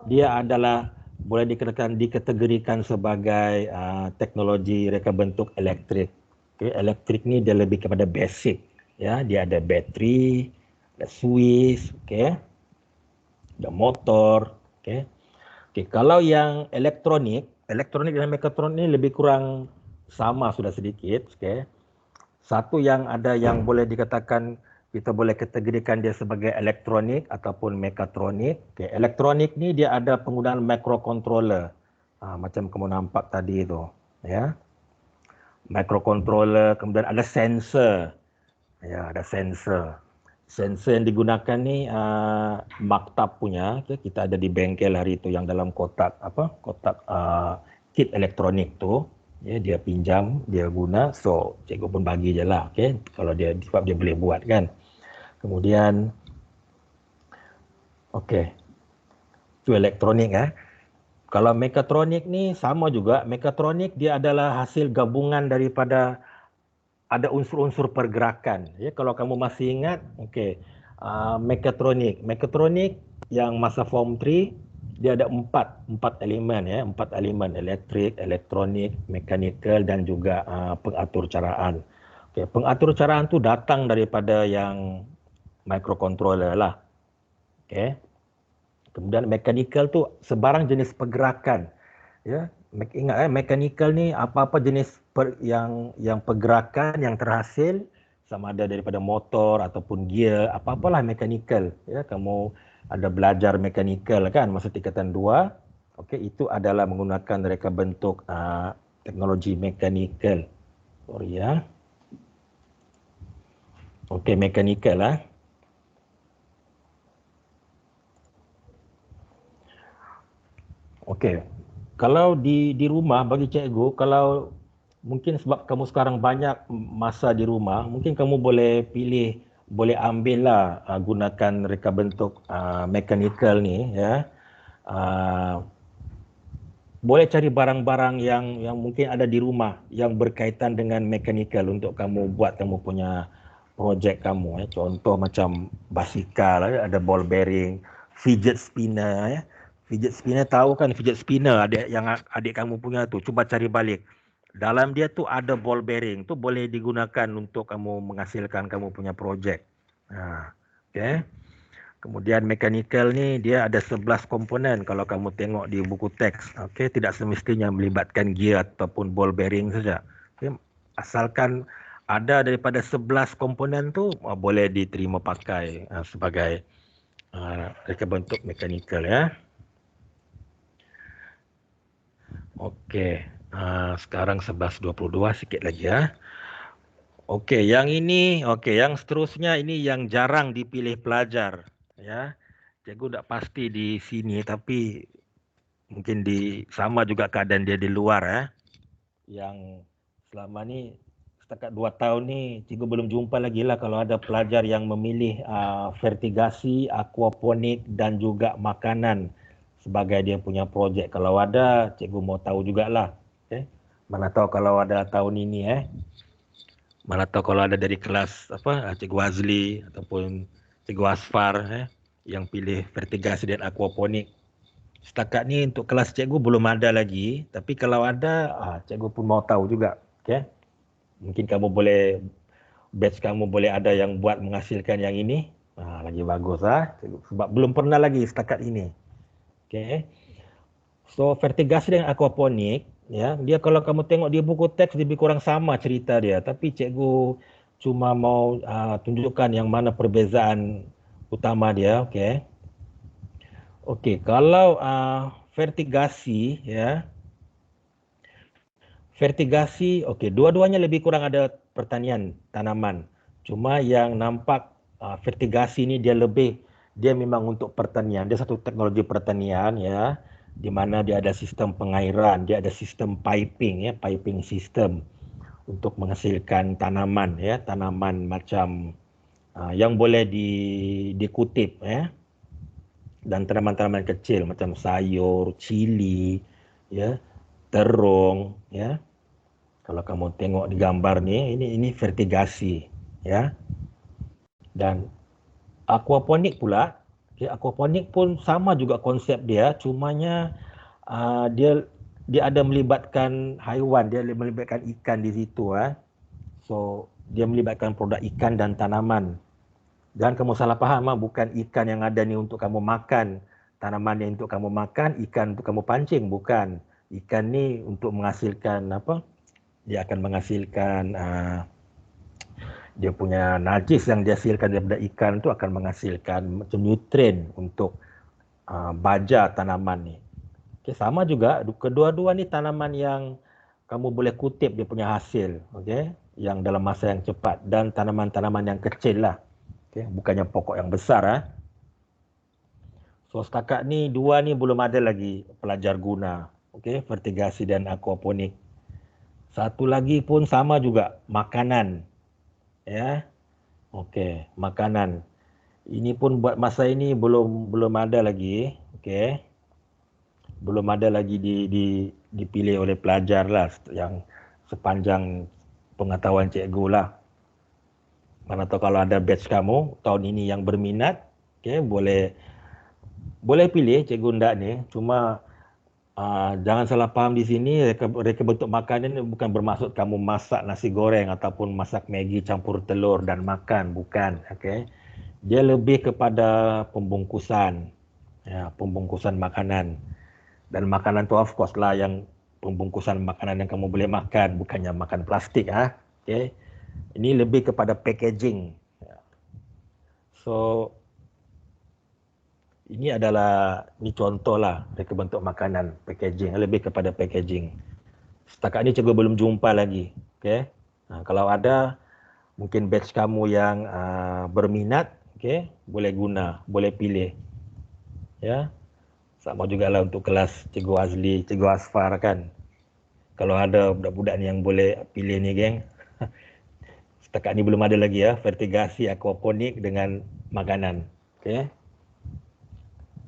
dia adalah boleh dikategorikan sebagai teknologi reka bentuk elektrik. Okay, elektrik ni dia lebih kepada basic, dia ada bateri, ada switch, ada motor, kalau yang elektronik dan mekatronik ni lebih kurang sama sudah sedikit, Satu yang ada yang boleh dikatakan kita boleh kategorikan dia sebagai elektronik ataupun mekatronik. Elektronik ni dia ada penggunaan microcontroller. Macam kamu nampak tadi tu, Microcontroller, kemudian ada sensor. Ada sensor. Sensor yang digunakan ni maktab punya, kita ada di bengkel hari itu yang dalam kotak kit elektronik tu. Dia pinjam, dia guna, so cikgu pun bagi je lah, kalau dia sebab dia boleh buat kan. Kemudian Okey. Itu elektronik Kalau mekatronik ni sama juga. Mekatronik dia adalah hasil gabungan daripada ada unsur-unsur pergerakan. Ya, kalau kamu masih ingat, okey. Mekatronik. Mekatronik yang masa form 3 dia ada empat elemen empat elemen: elektrik, elektronik, mekanikal dan juga pengatur caraan. Okey, pengatur caraan tu datang daripada yang microcontroller lah. Okey. Kemudian mekanikal tu sebarang jenis pergerakan. Ya, ingat mekanikal ni apa-apa jenis yang pergerakan yang terhasil sama ada daripada motor ataupun gear, apa-apalah mekanikal. Ya, kamu ada belajar mekanikal kan masa tingkatan 2. Okey, itu adalah menggunakan reka bentuk teknologi mekanikal. Sorry ya. Okey, mekanikal lah. Okey. Kalau di rumah bagi cikgu, kalau mungkin sebab kamu sekarang banyak masa di rumah, mungkin kamu boleh pilih, boleh ambil lah gunakan reka bentuk mechanical ni ya. Boleh cari barang-barang yang mungkin ada di rumah yang berkaitan dengan mechanical untuk kamu buat kamu punya projek kamu ya. Contoh macam basikal ada ball bearing, fidget spinner ya. Fidget spinner tahu kan fidget spinner adik kamu punya tu, cuba cari balik. Dalam dia tu ada ball bearing, tu boleh digunakan untuk kamu menghasilkan kamu punya projek. Okey. Kemudian mechanical ni dia ada 11 komponen kalau kamu tengok di buku teks. Okey, tidak semestinya melibatkan gear ataupun ball bearing saja. Okay. Asalkan ada daripada 11 komponen tu boleh diterima pakai sebagai reka bentuk mechanical ya. Okey, sekarang 11.22 sikit lagi ya. Okey, yang ini, yang seterusnya ini yang jarang dipilih pelajar ya. Cikgu tak pasti di sini tapi mungkin sama juga keadaan dia di luar ya. Yang selama ni setakat 2 tahun ni cikgu belum jumpa lagi lah kalau ada pelajar yang memilih vertigasi, aquaponik dan juga makanan sebagai dia punya projek. Kalau ada, cikgu mau tahu jugalah. Mana tahu kalau ada tahun ini Mana tahu kalau ada dari kelas Cikgu Azli ataupun Cikgu Asfar yang pilih vertigasi dan aquaponik. Setakat ni untuk kelas cikgu belum ada lagi, tapi kalau ada cikgu pun mau tahu juga. Okay? Mungkin kamu boleh batch kamu boleh ada yang buat menghasilkan yang ini. Lagi bagus sebab belum pernah lagi setakat ini. Okay? So vertigasi dan aquaponik ya, dia kalau kamu tengok di buku teks lebih kurang sama cerita dia, tapi cikgu cuma mau tunjukkan yang mana perbezaan utama dia. Okey. Okey, kalau vertigasi ya. Vertigasi okey, dua-duanya lebih kurang ada pertanian tanaman. Cuma yang nampak vertigasi ni dia memang untuk pertanian. Dia satu teknologi pertanian ya, di mana dia ada sistem pengairan, dia ada sistem piping ya, piping system untuk menghasilkan tanaman ya, tanaman macam yang boleh dikutip ya. Dan tanaman-tanaman kecil macam sayur, cili ya, terung ya. Kalau kamu tengok di gambar ni, ini vertigasi ya. Dan aquaponik pula, aquaponik pun sama juga konsep dia, cumanya dia ada melibatkan haiwan, dia melibatkan ikan di situ So dia melibatkan produk ikan dan tanaman. Jangan kamu salah faham bukan ikan yang ada ni untuk kamu makan, tanaman yang untuk kamu makan, ikan untuk kamu pancing, bukan. Ikan ni untuk menghasilkan dia akan menghasilkan dia punya najis yang dihasilkan daripada ikan tu akan menghasilkan macam nutrien untuk baja tanaman ni. Okay, sama juga kedua-dua ni tanaman yang kamu boleh kutip dia punya hasil, okay? Yang dalam masa yang cepat, dan tanaman-tanaman yang kecil lah. Okay, bukannya pokok yang besar So setakat ni dua ni belum ada lagi pelajar guna. Okay, vertigasi dan aquaponik. Satu lagi pun sama juga, makanan. Ya. Okey, makanan. Ini pun buat masa ini belum ada lagi, okey. Belum ada lagi dipilih oleh pelajar lah yang sepanjang pengetahuan cikgu lah. Mana tahu kalau ada batch kamu tahun ini yang berminat, okey, boleh pilih cikgu ndak ni. Cuma jangan salah faham di sini, reka bentuk makanan ni bukan bermaksud kamu masak nasi goreng ataupun masak Maggi campur telur dan makan, bukan, okey. Dia lebih kepada pembungkusan, ya, pembungkusan makanan. Dan makanan tu of course lah yang pembungkusan makanan yang kamu boleh makan, bukannya makan plastik, okey. Ini lebih kepada packaging. So ini contoh lah reka bentuk makanan, packaging, lebih kepada packaging. Setakat ni cikgu belum jumpa lagi, okey. Kalau ada mungkin batch kamu yang berminat, okey, boleh guna, boleh pilih. Ya. Sama jugalah untuk kelas Cikgu Azli, Cikgu Asfar kan. Kalau ada budak-budak ni yang boleh pilih ni, geng. Setakat ni belum ada lagi ya, vertigasi aquaponik dengan makanan. Okey.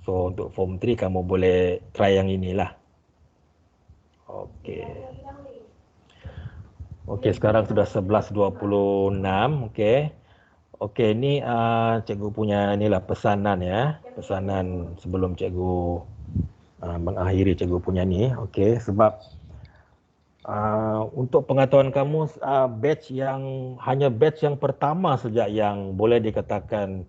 So untuk form 3 kamu boleh try yang inilah. Okey. Okey, sekarang sudah 11.26, okey. Okey, ni cikgu punya inilah pesanan ya. Pesanan sebelum cikgu mengakhiri cikgu punya ni. Okey, sebab untuk pengetahuan kamu, hanya batch yang pertama saja yang boleh dikatakan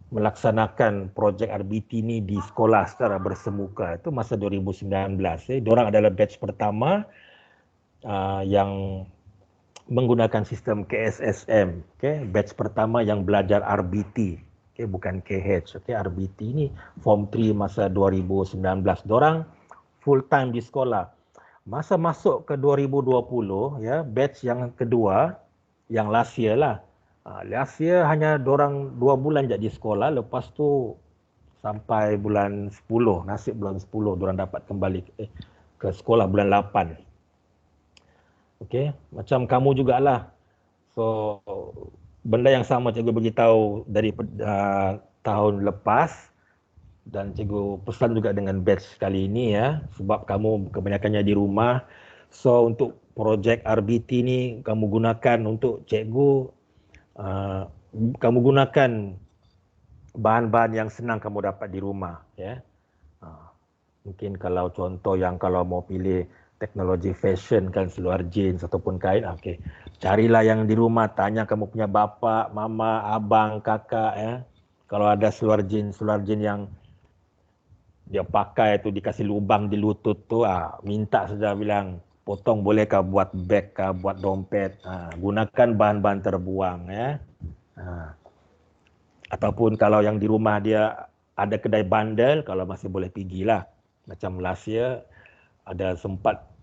melaksanakan projek RBT ni di sekolah secara bersemuka. Itu masa 2019. Diorang adalah batch pertama yang menggunakan sistem KSSM, okey, batch pertama yang belajar RBT, okey, bukan KH, okey, RBT ni form 3 masa 2019. Dorang full time di sekolah. Masa masuk ke 2020 ya, batch yang kedua yang last year lah. Last year hanya dorang 2 bulan je di sekolah, lepas tu sampai bulan 10, nasib bulan 10 dorang dapat kembali ke sekolah bulan 8. Okey, macam kamu jugalah. So, benda yang sama cikgu beritahu dari tahun lepas dan cikgu pesan juga dengan batch kali ini ya, sebab kamu kebanyakannya di rumah. So, untuk projek RBT ni kamu gunakan untuk cikgu, kamu gunakan bahan-bahan yang senang kamu dapat di rumah ya. Mungkin kalau contoh yang kalau mau pilih teknologi fashion kan, seluar jeans ataupun kain, okey. Carilah yang di rumah, tanya kamu punya bapa, mama, abang, kakak ya. Kalau ada seluar jeans yang dia pakai tu dikasih lubang di lutut tu, minta saja, bilang, potong bolehkah buat beg kah, buat dompet. Gunakan bahan-bahan terbuang ya. Ataupun kalau yang di rumah dia ada kedai bandel, kalau masih boleh pergilah. Macam last year ada sempat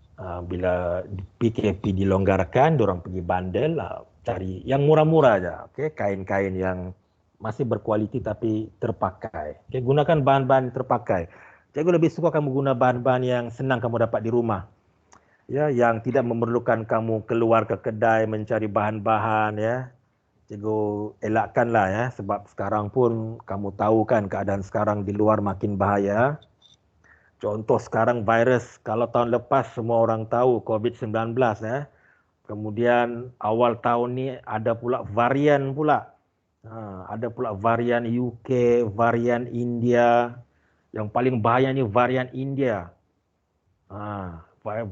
bila PKP dilonggarkan, diorang pergi bandel, cari yang murah-murah aja, okey, kain-kain yang masih berkualiti tapi terpakai. Okey, gunakan bahan-bahan terpakai. Cikgu lebih suka kamu guna bahan-bahan yang senang kamu dapat di rumah. Ya, yang tidak memerlukan kamu keluar ke kedai mencari bahan-bahan ya. Cikgu elakkanlah ya, sebab sekarang pun kamu tahu kan keadaan sekarang di luar makin bahaya. Contoh sekarang virus, kalau tahun lepas semua orang tahu COVID-19 ya. Kemudian awal tahun ni ada pula varian pula. Ada pula varian UK, varian India. Yang paling bahaya ni varian India.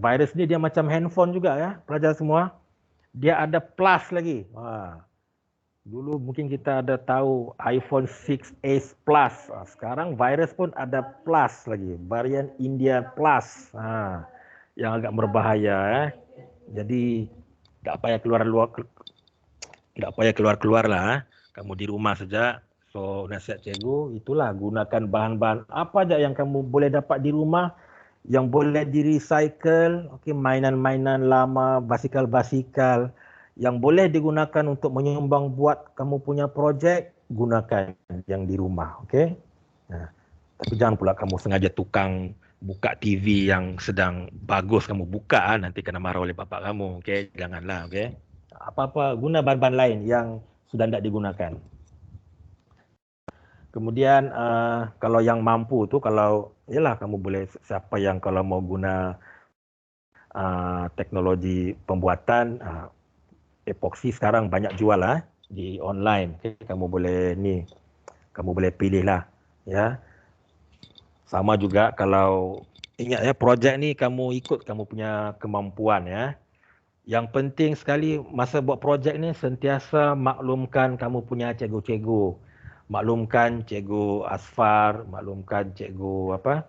Virus ni dia macam handphone juga ya, pelajar semua. Dia ada plus lagi. Dulu mungkin kita ada tahu iPhone 6s Plus. Sekarang virus pun ada plus lagi. Varian India Plus. Yang agak berbahaya. Jadi tak payah keluar lah. Kamu di rumah saja. So nasihat cikgu itulah, gunakan bahan-bahan apa aja yang kamu boleh dapat di rumah, yang boleh di-recycle, okey, mainan-mainan lama, basikal-basikal yang boleh digunakan untuk menyumbang buat kamu punya projek, gunakan yang di rumah, okey. Tapi jangan pula kamu sengaja tukang buka TV yang sedang bagus kamu buka, nanti kena marah oleh bapak kamu, okey. Janganlah, okey. Apa-apa guna bahan-bahan lain yang sudah tidak digunakan. Kemudian kalau yang mampu tu, kalau yalah kamu boleh, siapa yang kalau mau guna teknologi pembuatan epoksi sekarang banyak jual lah di online. Okay, kamu boleh pilih lah ya. Sama juga kalau ingat ya, projek ni kamu ikut kamu punya kemampuan ya. Yang penting sekali masa buat projek ni sentiasa maklumkan kamu punya cikgu-cikgu. Maklumkan cikgu Asfar, maklumkan cikgu apa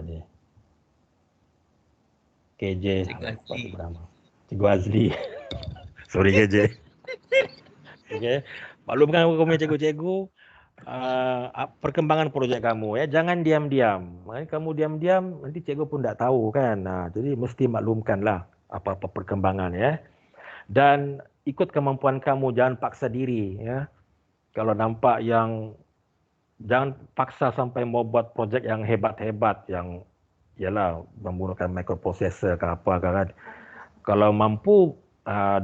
ni, KJ, Cikgu Azli. Cikgu Azli. Sorry KJ. Okay. Maklumkan kamu punya cikgu-cikgu perkembangan projek kamu ya. Jangan diam-diam. Kamu diam-diam nanti cikgu pun tak tahu kan. Jadi mesti maklumkanlah apa-apa perkembangan ya. Dan ikut kemampuan kamu, jangan paksa diri ya. Kalau nampak yang, jangan paksa sampai mau buat projek yang hebat-hebat, yang ialah menggunakan microprocessor ke apa kan. Kalau mampu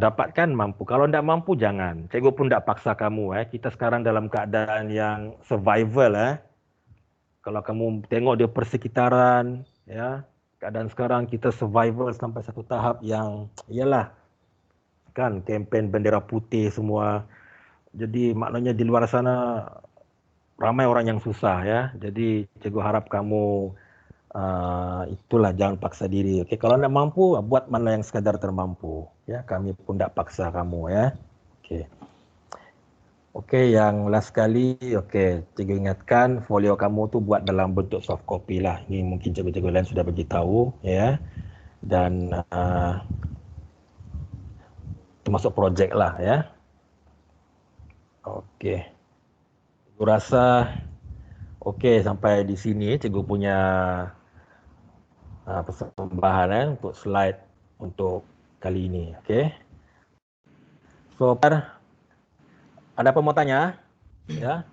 dapatkan, mampu. Kalau tidak mampu jangan. Cikgu pun tidak paksa kamu. Kita sekarang dalam keadaan yang survival. Kalau kamu tengok di persekitaran, ya, keadaan sekarang kita survival sampai satu tahap yang ialah kan kempen bendera putih semua. Jadi maknanya di luar sana ramai orang yang susah ya. Jadi cikgu harap kamu itulah, jangan paksa diri. Okey, kalau tidak mampu buat mana yang sekadar termampu ya. Kami pun tidak paksa kamu ya. Okey. Okey, yang last sekali, okey, cikgu ingatkan folio kamu tu buat dalam bentuk soft copy lah. Ini mungkin cikgu-cikgu lain sudah beritahu ya. Dan termasuk projek lah ya. Okey. Cikgu rasa okey sampai di sini cikgu punya persembahan untuk slide untuk kali ini. Okey. So, ada apa mau tanya? Ya.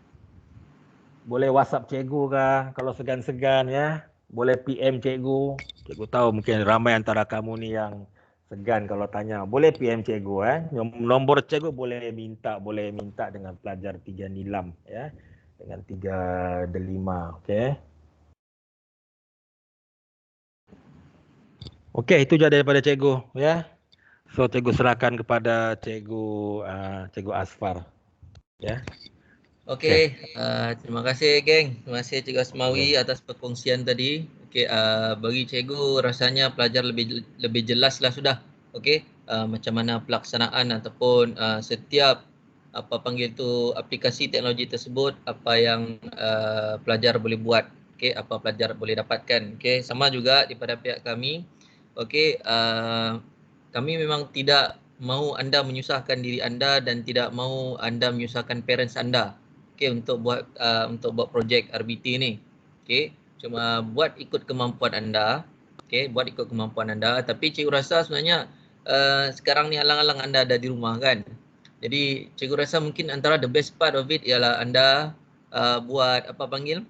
Boleh WhatsApp cikgu kah kalau segan-segan ya. Boleh PM cikgu. Cikgu tahu mungkin ramai antara kamu ni yang segan kalau tanya. Boleh PM cikgu Nombor cikgu boleh minta dengan pelajar 3 nilam ya. Dengan 3 delima, okey. Okey, itu je daripada cikgu ya. So cikgu serahkan kepada cikgu Asfar ya. Okey, terima kasih geng. Terima kasih Cikgu Asmawi atas perkongsian tadi. Okey, bagi cikgu rasanya pelajar lebih jelas lah sudah. Okey, macam mana pelaksanaan ataupun setiap apa panggil tu aplikasi teknologi tersebut, apa yang pelajar boleh buat. Okey, apa pelajar boleh dapatkan. Okey, sama juga daripada pihak kami. Okey, kami memang tidak mahu anda menyusahkan diri anda dan tidak mahu anda menyusahkan parents anda. Okey, untuk buat projek RBT ni. Okey, cuma buat ikut kemampuan anda. Okey, buat ikut kemampuan anda. Tapi cikgu rasa sebenarnya sekarang ni alang-alang anda ada di rumah kan. Jadi cikgu rasa mungkin antara the best part of it ialah anda buat apa panggil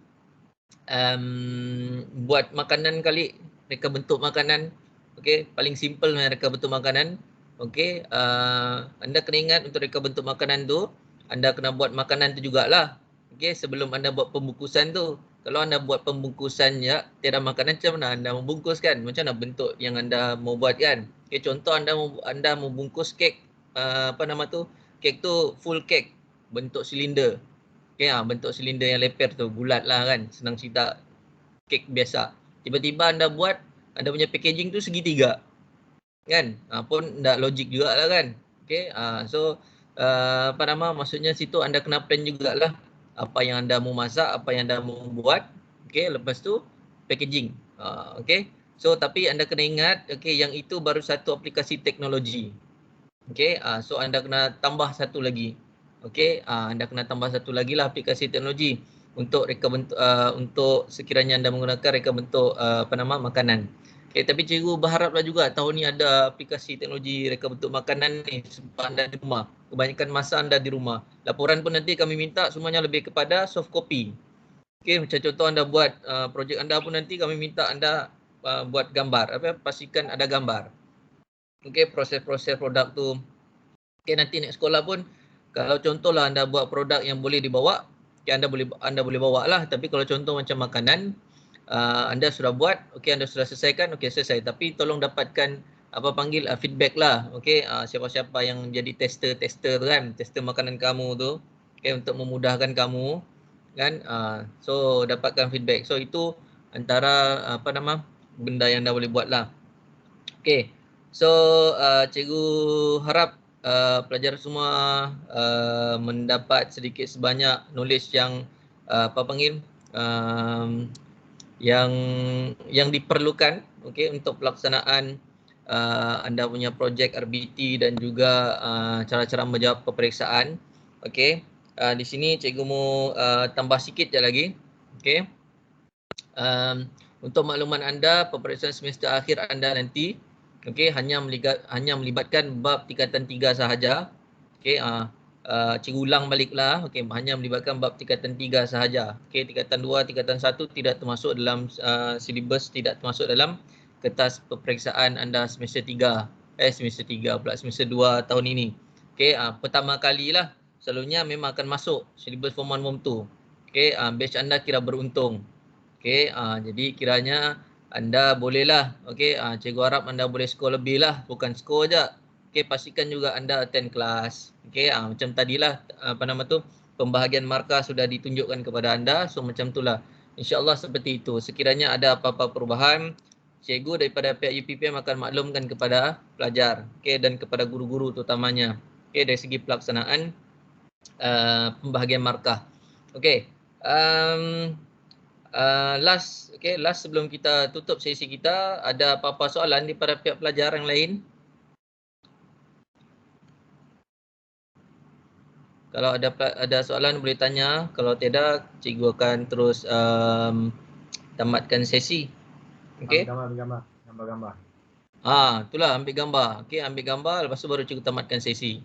buat makanan kali, reka bentuk makanan. Okey, paling simple reka bentuk makanan. Okey, anda kena ingat untuk reka bentuk makanan tu, anda kena buat makanan tu jugalah. Okey, sebelum anda buat pembungkusan tu. Kalau anda buat pembungkusan ya, tiada makanan, macam mana anda membungkus kan? Macam mana bentuk yang anda mau buat kan? Okey, contoh anda mau bungkus kek, apa nama tu? Kek tu full kek, bentuk silinder. Okey, bentuk silinder yang leper tu, bulat lah kan, senang cerita. Kek biasa. Tiba-tiba anda buat, anda punya packaging tu segitiga. Kan? Pun tak logik jugalah kan. Okey, so apa nama, maksudnya situ anda kena plan jugalah apa yang anda mau masak, apa yang anda mau buat. Okey, lepas tu packaging. Okey. So tapi anda kena ingat, okey, yang itu baru satu aplikasi teknologi. Okey, so anda kena tambah satu lagi. Okey, anda kena tambah satu lagi lah aplikasi teknologi untuk reka bentuk untuk sekiranya anda menggunakan reka bentuk apa nama makanan. Okey, tapi cikgu berharaplah juga tahun ni ada aplikasi teknologi reka bentuk makanan ni sebab anda di rumah. Kebanyakan masa anda di rumah. Laporan pun nanti kami minta semuanya lebih kepada soft copy. Okey, macam contoh anda buat projek anda pun nanti kami minta anda buat gambar, pastikan ada gambar. Okey, proses-proses produk tu. Okey, nanti naik sekolah pun Kalau contohlah anda buat produk yang boleh dibawa, okay, anda boleh bawa lah. Tapi kalau contoh macam makanan, anda sudah buat, okey, anda sudah selesaikan, okey, selesai. Tapi tolong dapatkan feedback lah, okey, siapa-siapa yang jadi tester tu kan, tester makanan kamu tu, okey, untuk memudahkan kamu kan. So dapatkan feedback. So itu antara benda yang anda boleh buat lah. Okey. So cikgu harap pelajar semua mendapat sedikit sebanyak knowledge yang yang diperlukan, okey, untuk pelaksanaan anda punya projek RBT dan juga cara-cara menjawab peperiksaan. Okey. Di sini cikgu mau tambah sikit je lagi. Okey. Untuk makluman anda, peperiksaan semester akhir anda nanti, okey, hanya melibatkan bab tingkatan 3 sahaja. Okey, cikgu ulang baliklah, okey, hanya melibatkan bab tingkatan 3 sahaja. Okey, tingkatan 2, tingkatan 1 tidak termasuk dalam silibus, tidak termasuk dalam kertas peperiksaan anda semester 3. Semester 3 pula, semester 2 tahun ini. Okey, pertama kalilah selalunya memang akan masuk silibus form 1 form 2. Okey, batch anda kira beruntung. Okey, jadi kiranya anda bolehlah, okey, cikgu harap anda boleh skor lebih lah, bukan skor je. Okey, pastikan juga anda attend kelas. Okey, macam tadilah pembahagian markah sudah ditunjukkan kepada anda. So macam itulah. InsyaAllah seperti itu. Sekiranya ada apa-apa perubahan, cikgu daripada pihak UPPM akan maklumkan kepada pelajar, okey, dan kepada guru-guru terutamanya. Okey, dari segi pelaksanaan pembahagian markah. Okey. Last sebelum kita tutup sesi kita, ada apa-apa soalan daripada pihak pelajar yang lain? Kalau ada soalan boleh tanya, kalau tidak cikgu akan terus tamatkan sesi. Okey. Gambar. Itulah ambil gambar. Okey, ambil gambar lepas tu baru cikgu tamatkan sesi.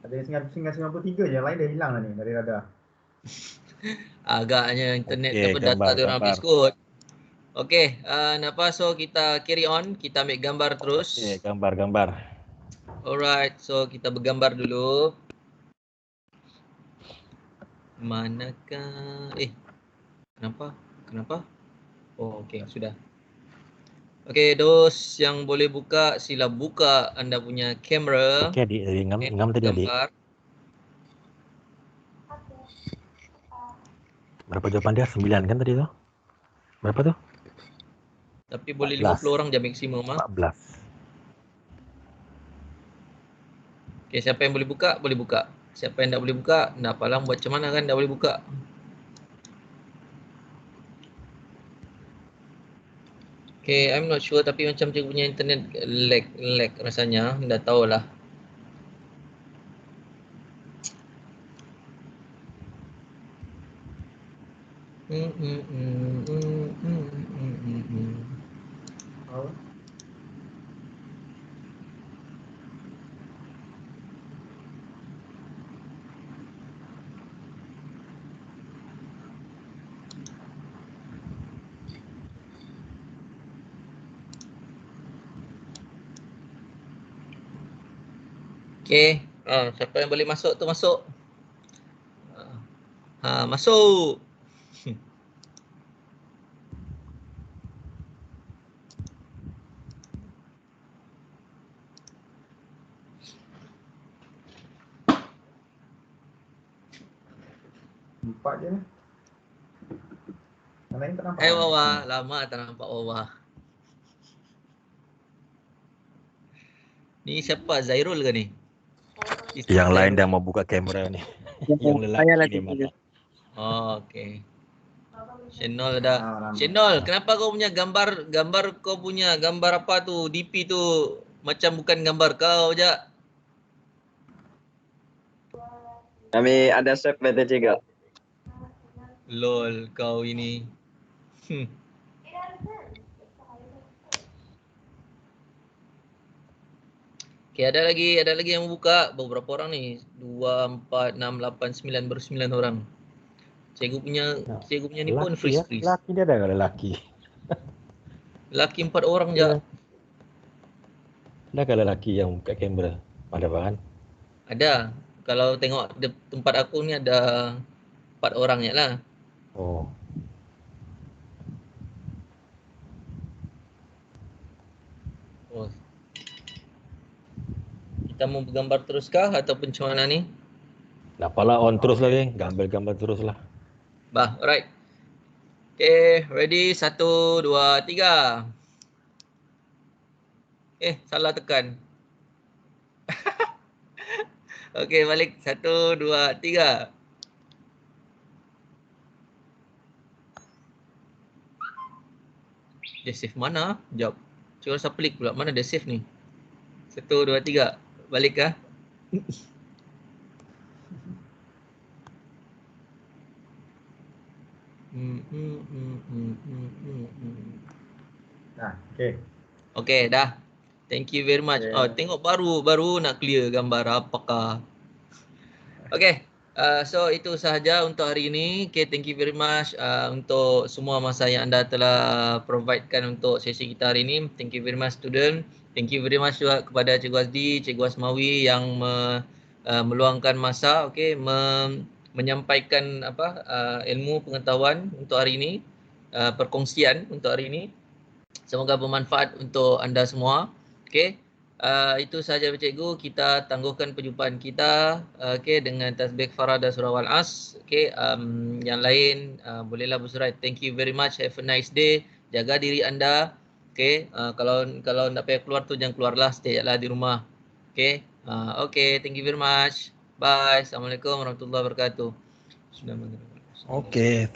Ada tinggal 93 je, yang lain dah hilang dah ni dari radar. Agaknya internet Okey, data dia orang habis kot. Okey, so kita carry on, kita ambil gambar terus. Okey, gambar. Alright, so kita bergambar dulu. Manakah? Kenapa? Oh, okey, sudah. Okey, those yang boleh buka, sila buka anda punya kamera. Okey, adik, ngam tadi adik. Gambar. Berapa jawapan dia? 9 kan tadi tu? Berapa tu? Tapi boleh 14. 50 orang je maksimum. 14. Okey, siapa yang boleh buka, boleh buka. Siapa yang tak boleh buka, nak apalah buat macam mana kan, tak boleh buka. Okay, I'm not sure tapi macam cikgu punya internet lag rasanya. Dah tahulah. Okay, siapa yang boleh masuk tu masuk. Masuk. Empat je lah. Yang lain tak nampak. Hai Wawa, lama tak nampak Wawa. Ni siapa? Zairul ke ni? Yang lain dah mau buka kamera ni. Yang lelaki ni mana? Oh, okey. Shenol dah. Shenol, kenapa kau punya gambar apa tu? DP tu macam bukan gambar kau je. Kami ada swab betul juga. Lol, kau ini. Okay, ada lagi yang membuka. Berapa orang ni? 2, 4, 6, 8, 9, baru 9 orang. Cikgu punya ni pun freeze. Lelaki dia ada ke lelaki? Lelaki 4 orang je. Ada ke lelaki yang buka kamera? Ada kan? Ada. Kalau tengok tempat aku ni ada 4 orang je lah. Oh. Oh. Kita mau bergambar teruskah ataupun macam mana ni? Tak apalah, on terus lah geng. Gambar-gambar terus lah. Bah, alright. Okay, ready? 1, 2, 3. Salah tekan. Okay, balik. 1, 2, 3. Dia save mana? Jap. Cuma rasa pelik pula. Mana dia save ni? 1, 2, 3. Balik kah? Okay. Okay, dah. Thank you very much. Okay. Oh, tengok baru nak clear gambar apakah. Okay. So itu sahaja untuk hari ini. Okay, thank you very much untuk semua masa yang anda telah providekan untuk sesi kita hari ini. Thank you very much student. Thank you very much juga kepada Cikgu Azdi, Cikgu Asmawi yang meluangkan masa, menyampaikan ilmu pengetahuan untuk hari ini, perkongsian untuk hari ini. Semoga bermanfaat untuk anda semua. Okay. Itu sahaja cikgu, kita tangguhkan perjumpaan kita dengan tasbih farada surah Al-As. Yang lain bolehlah bersurat. Thank you very much. Have a nice day. Jaga diri anda. Kalau nak payah keluar tu jangan keluarlah, stay lah di rumah. Thank you very much. Bye. Assalamualaikum warahmatullahi wabarakatuh. Okay.